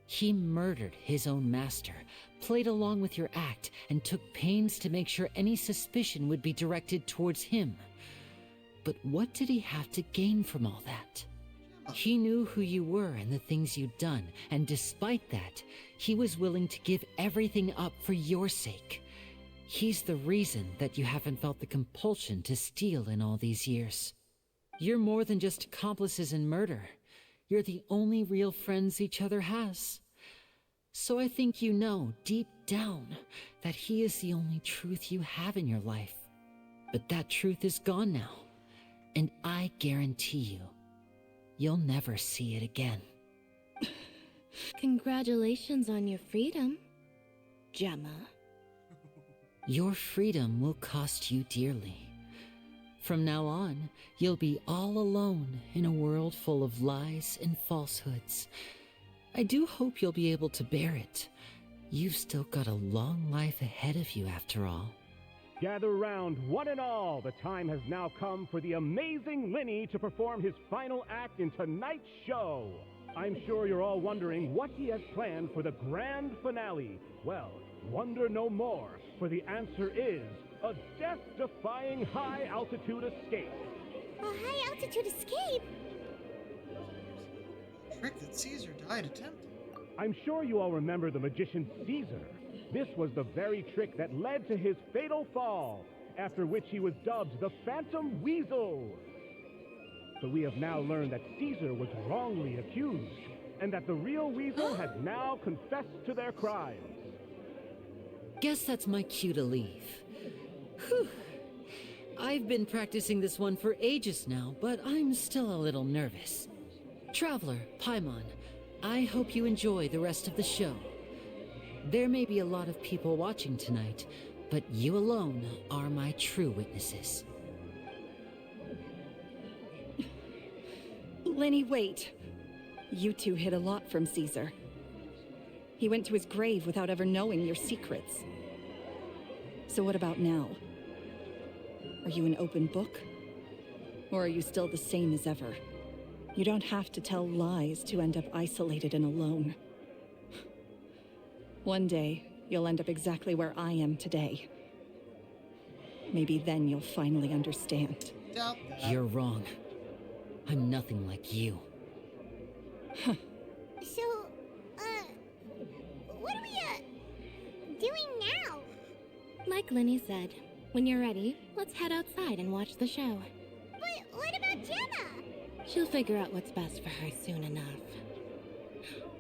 He murdered his own master, played along with your act, and took pains to make sure any suspicion would be directed towards him. But what did he have to gain from all that? He knew who you were and the things you'd done, and despite that, he was willing to give everything up for your sake. He's the reason that you haven't felt the compulsion to steal in all these years. You're more than just accomplices in murder. You're the only real friends each other has. So I think you know, deep down, that he is the only truth you have in your life. But that truth is gone now, and I guarantee you, you'll never see it again. Congratulations on your freedom, Gemma. Your freedom will cost you dearly. From now on, you'll be all alone in a world full of lies and falsehoods. I do hope you'll be able to bear it. You've still got a long life ahead of you after all. Gather round, one and all. The time has now come for the amazing Linny to perform his final act in tonight's show. I'm sure you're all wondering what he has planned for the grand finale. Well, wonder no more, for the answer is a death-defying high-altitude escape. A high-altitude escape? Trick that Caesar died attempting. I'm sure you all remember the magician Caesar. This was the very trick that led to his fatal fall, after which he was dubbed the Phantom Weasel. But we have now learned that Caesar was wrongly accused, and that the real Weasel has now confessed to their crimes. Guess that's my cue to leave. Whew. I've been practicing this one for ages now, but I'm still a little nervous. Traveler, Paimon, I hope you enjoy the rest of the show. There may be a lot of people watching tonight, but you alone are my true witnesses. Lenny, wait. You two hid a lot from Caesar. He went to his grave without ever knowing your secrets. So what about now? Are you an open book? Or are you still the same as ever? You don't have to tell lies to end up isolated and alone. One day, you'll end up exactly where I am today. Maybe then you'll finally understand. You're wrong. I'm nothing like you. So, what are we, doing now? Like Lenny said, when you're ready, let's head outside and watch the show. But what about Gemma? She'll figure out what's best for her soon enough.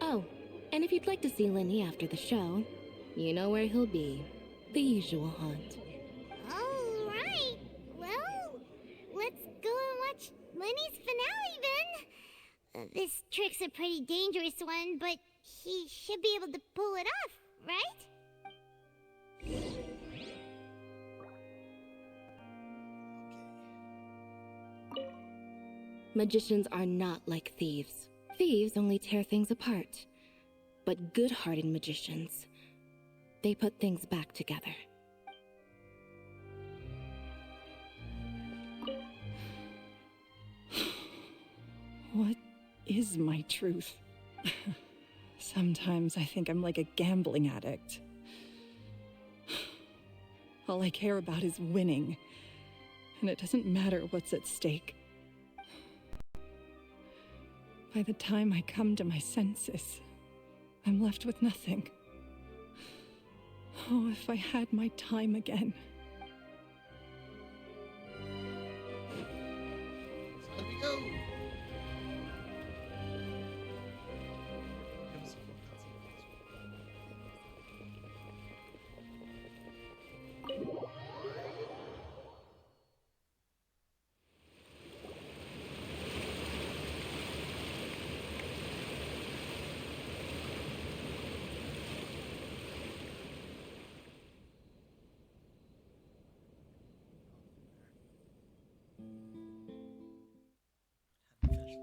Oh, and if you'd like to see Lenny after the show, you know where he'll be. The usual haunt. All right. Well, let's go and watch Lenny's finale then. This trick's a pretty dangerous one, but he should be able to pull it off, right? Magicians are not like thieves. Thieves only tear things apart. But good-hearted magicians, they put things back together. What is my truth? Sometimes I think I'm like a gambling addict. All I care about is winning, and it doesn't matter what's at stake. By the time I come to my senses, I'm left with nothing. Oh, if I had my time again. Let me go.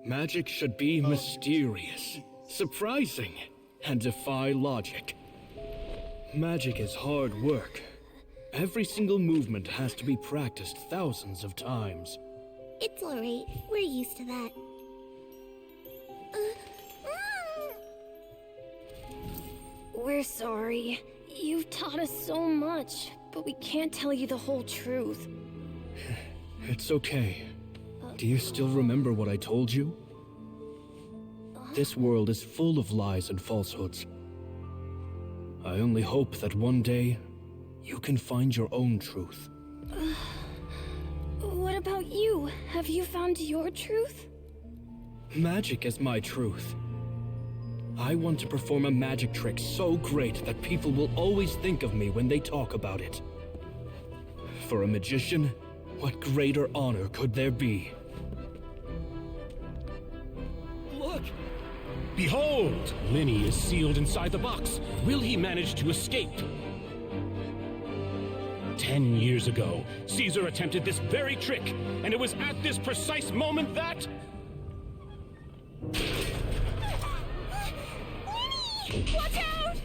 Magic should be mysterious, surprising, and defy logic. Magic is hard work. Every single movement has to be practiced thousands of times. It's alright. We're used to that. We're sorry. You've taught us so much, but we can't tell you the whole truth. It's okay. Do you still remember what I told you? This world is full of lies and falsehoods. I only hope that one day you can find your own truth. What about you? Have you found your truth? Magic is my truth. I want to perform a magic trick so great that people will always think of me when they talk about it. For a magician, what greater honor could there be? Look! Behold! Lenny is sealed inside the box. Will he manage to escape? 10 years ago, Caesar attempted this very trick, and it was at this precise moment that... Watch out!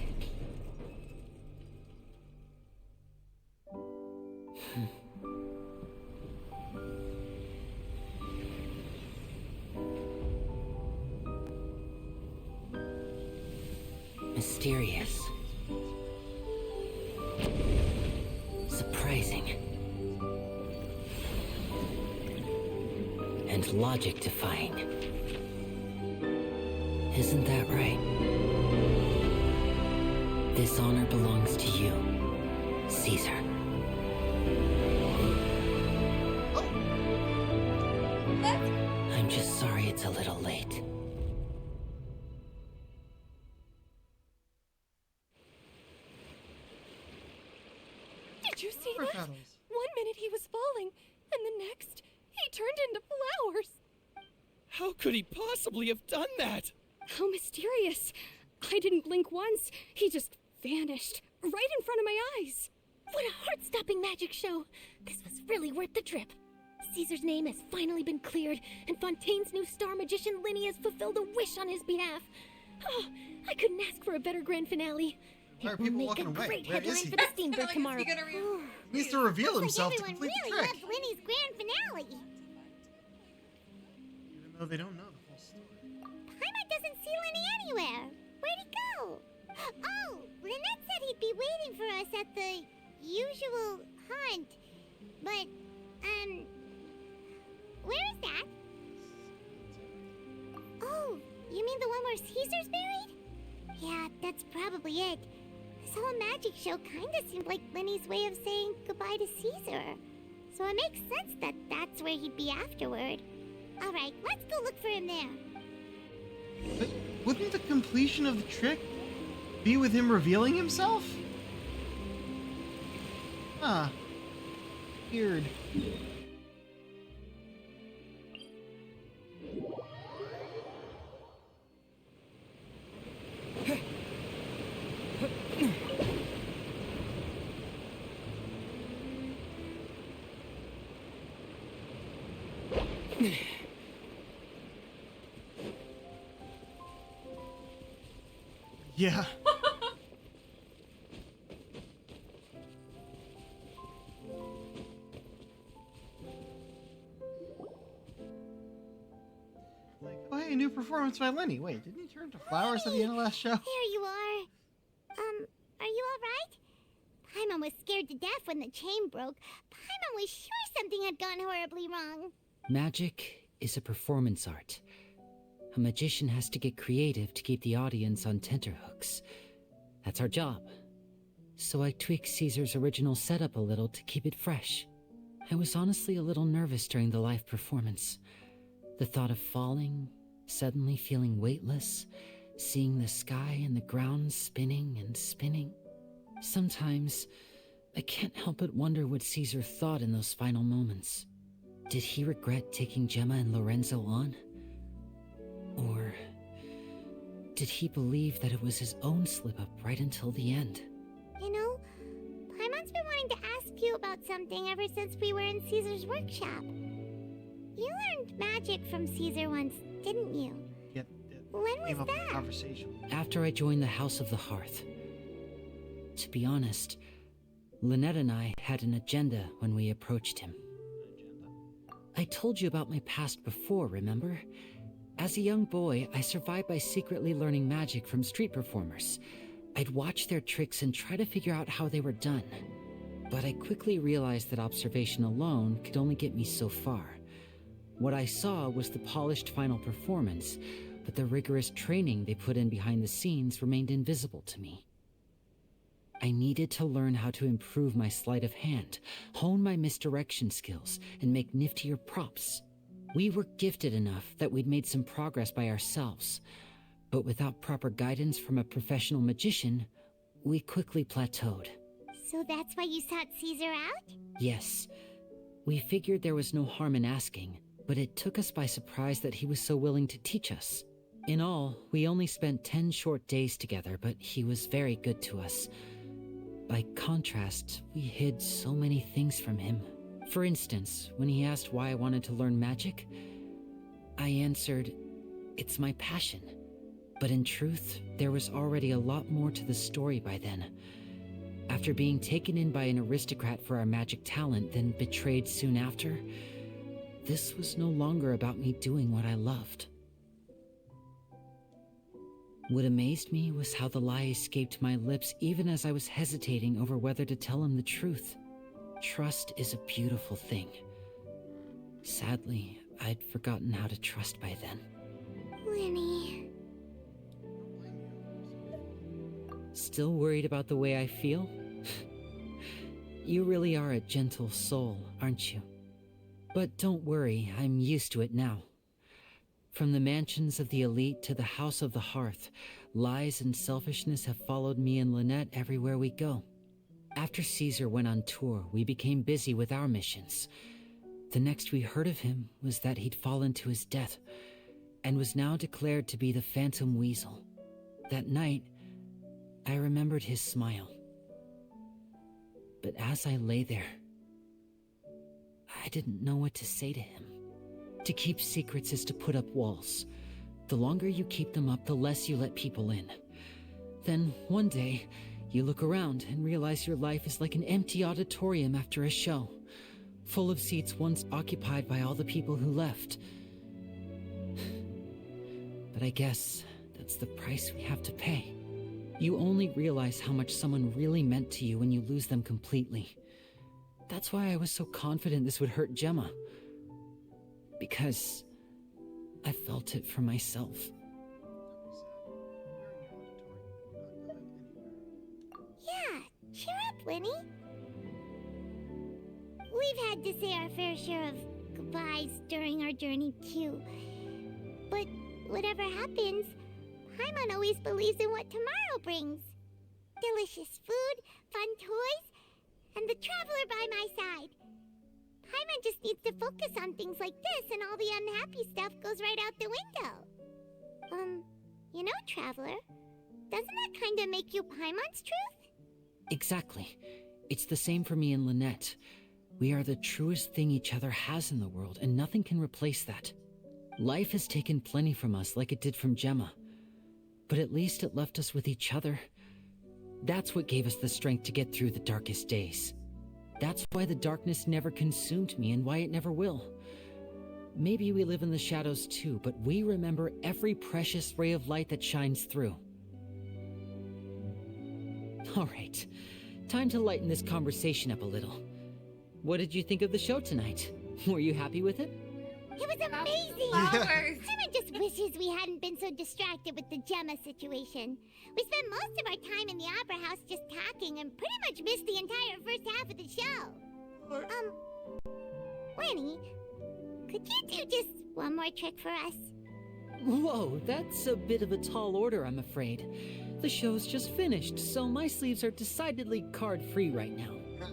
Mysterious. Surprising. And logic-defying. Isn't that right? This honor belongs to you, Caesar. I'm just sorry it's a little late. Did you see that? One minute he was falling, and the next, he turned into flowers. How could he possibly have done that? How mysterious. I didn't blink once. He just vanished right in front of my eyes. What a heart-stopping magic show. This was really worth the trip. Caesar's name has finally been cleared, and Fontaine's new star magician Lenny has fulfilled a wish on his behalf. Oh, I couldn't ask for a better grand finale. Why are It will people make walking a away? great Where is headline he? for the Steamboat tomorrow. He needs to reveal himself to Everyone complete the really trick. loves Lenny's grand finale. Even though they don't know the full Paimon doesn't see Lenny anywhere. Where'd he go? Oh, Lynette said he'd be waiting for us at the usual haunt. But, where is that? Oh, you mean the one where Caesar's buried? Yeah, that's probably it. This whole magic show kinda seemed like Lenny's way of saying goodbye to Caesar. So it makes sense that that's where he'd be afterward. Alright, let's go look for him there. But wouldn't the completion of the trick be with him revealing himself? Huh. Weird. Yeah. Like, oh hey, a new performance by Lenny. Wait, didn't he turn to flowers at the end of last show? There you are. Are you alright? Paimon was scared to death when the chain broke. Paimon was sure something had gone horribly wrong. Magic is a performance art. A magician has to get creative to keep the audience on tenterhooks. That's our job. So I tweaked Caesar's original setup a little to keep it fresh. I was honestly a little nervous during the live performance. The thought of falling, suddenly feeling weightless, seeing the sky and the ground spinning and spinning. Sometimes, I can't help but wonder what Caesar thought in those final moments. Did he regret taking Gemma and Lorenzo on? Or did he believe that it was his own slip-up right until the end? You know, Paimon's been wanting to ask you about something ever since we were in Caesar's workshop. You learned magic from Caesar once, didn't you? Yep. When was that? Conversation. After I joined the House of the Hearth. To be honest, Lynette and I had an agenda when we approached him. I told you about my past before, remember? As a young boy, I survived by secretly learning magic from street performers. I'd watch their tricks and try to figure out how they were done. But I quickly realized that observation alone could only get me so far. What I saw was the polished final performance, but the rigorous training they put in behind the scenes remained invisible to me. I needed to learn how to improve my sleight of hand, hone my misdirection skills, and make niftier props. We were gifted enough that we'd made some progress by ourselves, but without proper guidance from a professional magician, we quickly plateaued. So that's why you sought Caesar out? Yes. We figured there was no harm in asking, but it took us by surprise that he was so willing to teach us. In all, we only spent 10 short days together, but he was very good to us. By contrast, we hid so many things from him. For instance, when he asked why I wanted to learn magic, I answered, "It's my passion." But in truth, there was already a lot more to the story by then. After being taken in by an aristocrat for our magic talent, then betrayed soon after, this was no longer about me doing what I loved. What amazed me was how the lie escaped my lips even as I was hesitating over whether to tell him the truth. Trust is a beautiful thing. Sadly, I'd forgotten how to trust by then. Lenny. Still worried about the way I feel? You really are a gentle soul, aren't you? But don't worry, I'm used to it now. From the mansions of the elite to the House of the Hearth, lies and selfishness have followed me and Lynette everywhere we go. After Caesar went on tour, we became busy with our missions. The next we heard of him was that he'd fallen to his death, and was now declared to be the Phantom Weasel. That night, I remembered his smile. But as I lay there, I didn't know what to say to him. To keep secrets is to put up walls. The longer you keep them up, the less you let people in. Then, one day, you look around and realize your life is like an empty auditorium after a show, full of seats once occupied by all the people who left. But I guess that's the price we have to pay. You only realize how much someone really meant to you when you lose them completely. That's why I was so confident this would hurt Gemma. Because I felt it for myself. Yeah, cheer up, Winnie. We've had to say our fair share of goodbyes during our journey, too. But whatever happens, Paimon always believes in what tomorrow brings. Delicious food, fun toys, and the traveler by my side. Paimon just needs to focus on things like this, and all the unhappy stuff goes right out the window. You know, Traveler, doesn't that kinda make you Paimon's truth? Exactly. It's the same for me and Lynette. We are the truest thing each other has in the world, and nothing can replace that. Life has taken plenty from us, like it did from Gemma. But at least it left us with each other. That's what gave us the strength to get through the darkest days. That's why the darkness never consumed me, and why it never will. Maybe we live in the shadows too, but we remember every precious ray of light that shines through. All right, time to lighten this conversation up a little. What did you think of the show tonight? Were you happy with it? It was amazing! Flowers. Paimon just wishes we hadn't been so distracted with the Gemma situation. We spent most of our time in the Opera House just talking and pretty much missed the entire first half of the show. Winnie, could you do just one more trick for us? Whoa, that's a bit of a tall order, I'm afraid. The show's just finished, so my sleeves are decidedly card-free right now. Aw,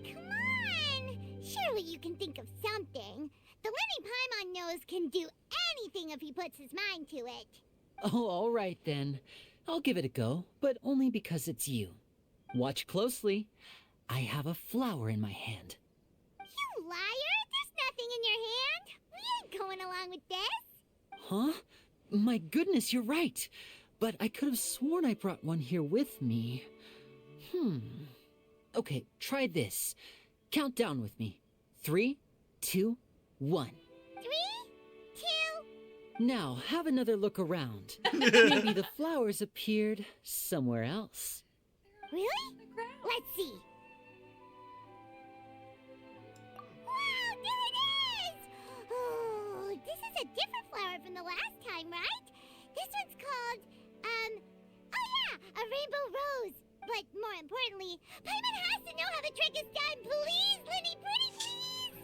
come on! Surely you can think of something. The Lenny Paimon knows can do anything if he puts his mind to it. Oh, all right then. I'll give it a go, but only because it's you. Watch closely. I have a flower in my hand. You liar! There's nothing in your hand! We ain't going along with this! Huh? My goodness, you're right. But I could have sworn I brought one here with me. Okay, try this. Count down with me. 3, 2, 1. 3, 2... Now, have another look around. Maybe the flowers appeared somewhere else. Really? Let's see. Wow, there it is! Oh, this is a different flower from the last time, right? This one's called, oh yeah, a rainbow rose. But more importantly, Paimon has to know how the trick is done. Please, Linny, pretty please!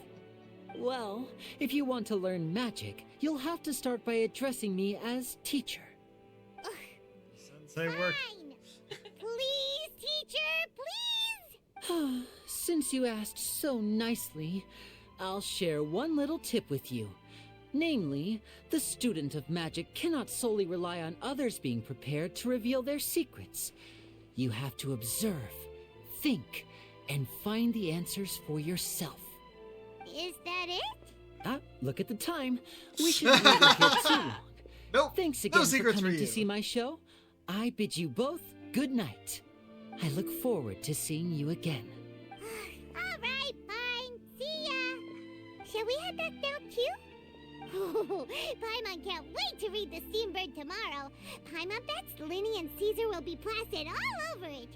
Well, if you want to learn magic, you'll have to start by addressing me as teacher. Sensei work. Fine. Please, teacher, please! Since you asked so nicely, I'll share one little tip with you. Namely, the student of magic cannot solely rely on others being prepared to reveal their secrets. You have to observe, think, and find the answers for yourself. Is that it? Look at the time. We shouldn't leave it here too long. Nope. Thanks No again for secrets coming for to you. see my show. I bid you both good night. I look forward to seeing you again. All right, fine. See ya. Shall we head back down too? Oh, Paimon can't wait to read the Steambird tomorrow. Paimon bets Linny and Caesar will be plastered all over it.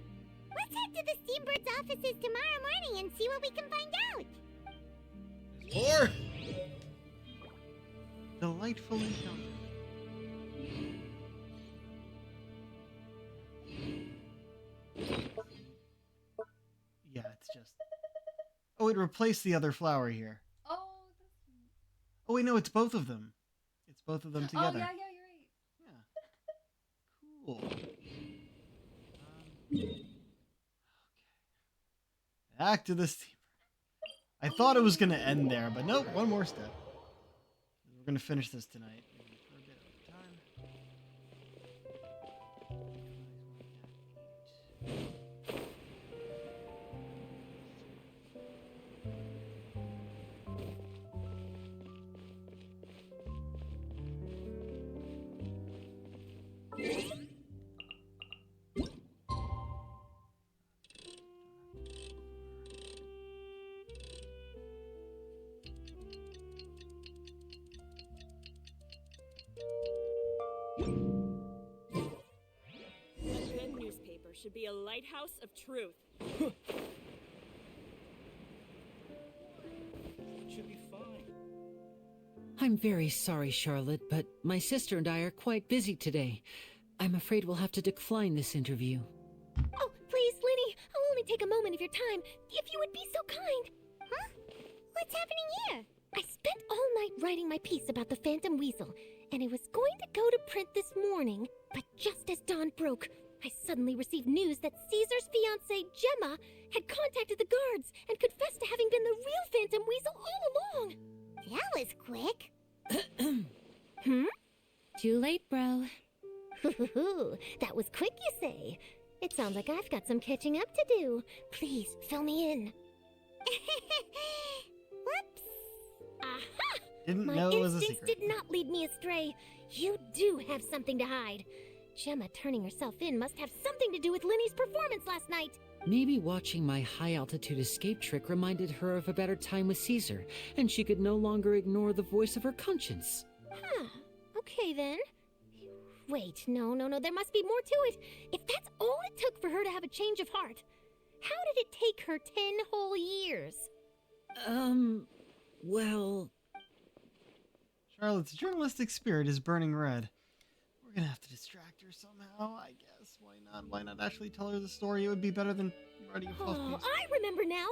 Let's head to the Steambird's offices tomorrow morning and see what we can find out. Or delightful encounter. Yeah, it's just. Oh, it replaced the other flower here. Oh, Oh wait, no, it's both of them. It's both of them together. Oh, yeah, you're right. Cool. Back to the steamer. I thought it was gonna end there, but nope, one more step. We're gonna finish this tonight. For a bit of time. should be a lighthouse of truth. It should be fine. I'm very sorry, Charlotte, but my sister and I are quite busy today. I'm afraid we'll have to decline this interview. Oh, please, Lenny, I'll only take a moment of your time, if you would be so kind. Huh? What's happening here? I spent all night writing my piece about the Phantom Weasel, and it was going to go to print this morning, but just as dawn broke, I suddenly received news that Caesar's fiancée, Gemma, had contacted the guards and confessed to having been the real Phantom Weasel all along. That was quick. Too late, bro. That was quick, you say? It sounds like I've got some catching up to do. Please, fill me in. Whoops. Aha! Didn't My know it was a instincts secret. did not lead me astray. You do have something to hide. Gemma turning herself in must have something to do with Lenny's performance last night. Maybe watching my high-altitude escape trick reminded her of a better time with Caesar, and she could no longer ignore the voice of her conscience. Huh. Okay, then. Wait, no, there must be more to it. If that's all it took for her to have a change of heart, how did it take her 10 whole years? Well... Charlotte's journalistic spirit is burning red. We're gonna have to distract her somehow, I guess. Why not? Why not actually tell her the story? It would be better than writing a fluff piece. I remember now.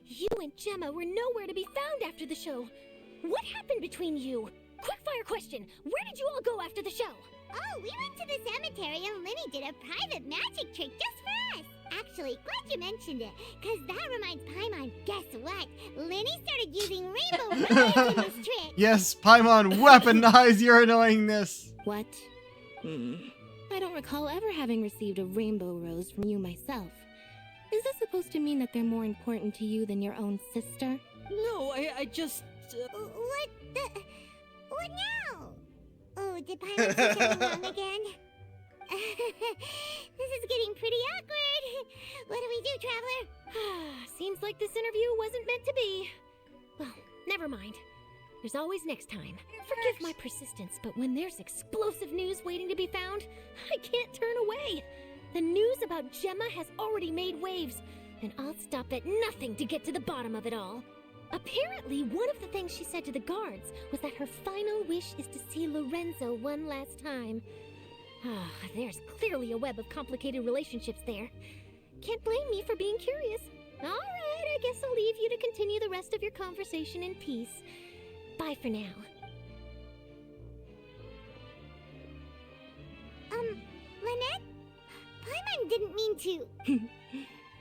You and Gemma were nowhere to be found after the show. What happened between you? Quickfire question. Where did you all go after the show? Oh, we went to the cemetery and Lenny did a private magic trick just for us. Actually, glad you mentioned it, because that reminds Paimon, guess what? Lenny started using rainbow roses in his trick. Yes, Paimon, weaponize your annoyingness. What? I don't recall ever having received a rainbow rose from you myself. Is this supposed to mean that they're more important to you than your own sister? No, I just... What now? Oh, did Paimon say something wrong again? This is getting pretty awkward. What do we do, Traveler? Seems like this interview wasn't meant to be. Well, never mind. There's always next time. Forgive my persistence, but when there's explosive news waiting to be found, I can't turn away. The news about Gemma has already made waves, and I'll stop at nothing to get to the bottom of it all. Apparently, one of the things she said to the guards was that her final wish is to see Lorenzo one last time. There's clearly a web of complicated relationships there. Can't blame me for being curious. All right, I guess I'll leave you to continue the rest of your conversation in peace. Bye for now. Lynette? Paimon didn't mean to...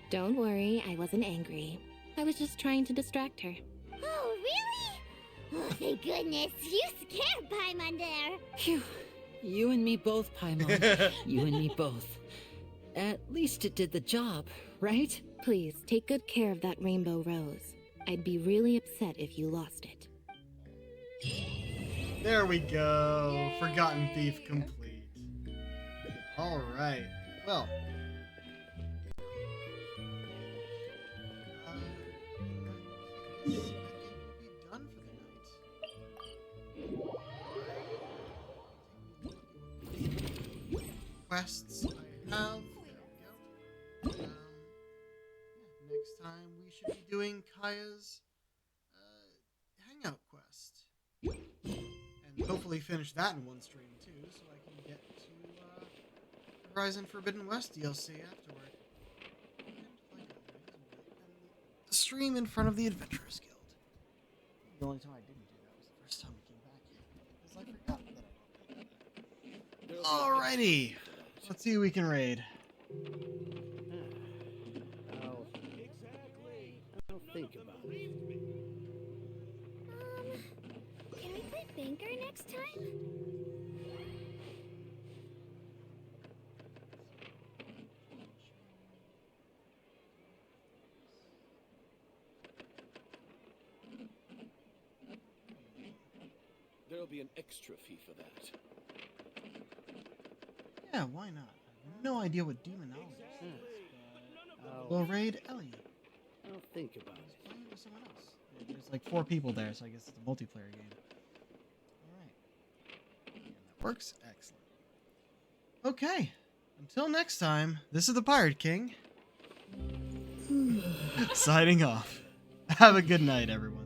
Don't worry, I wasn't angry. I was just trying to distract her. Oh, really? Oh, thank goodness. You scared Paimon there. Phew. You and me both, Paimon. You and me both. At least it did the job, right? Please, take good care of that rainbow rose. I'd be really upset if you lost it. There we go. Yay. Forgotten Thief complete. All right. Well. I think we'll be done for the night. Quests I have. There we go. Next time we should be doing Kaya's hangout quest. And hopefully finish that in one stream too, so I can get to Horizon Forbidden West DLC afterward. And stream in front of the Adventurers Guild. The only time I didn't do that was the first time we came back here. Because I forgot that I wrote that. Alrighty. Let's see who we can raid. I'll think about it. Can we play Banker next time? There'll be an extra fee for that. Yeah, why not? I have no idea what demonology is. We'll raid Ellie. I'll think about it. Play with someone else. There's like 4 people there, so I guess it's a multiplayer game. Alright. That works. Excellent. Okay. Until next time, this is the Pirate King. Signing off. Have a good night, everyone.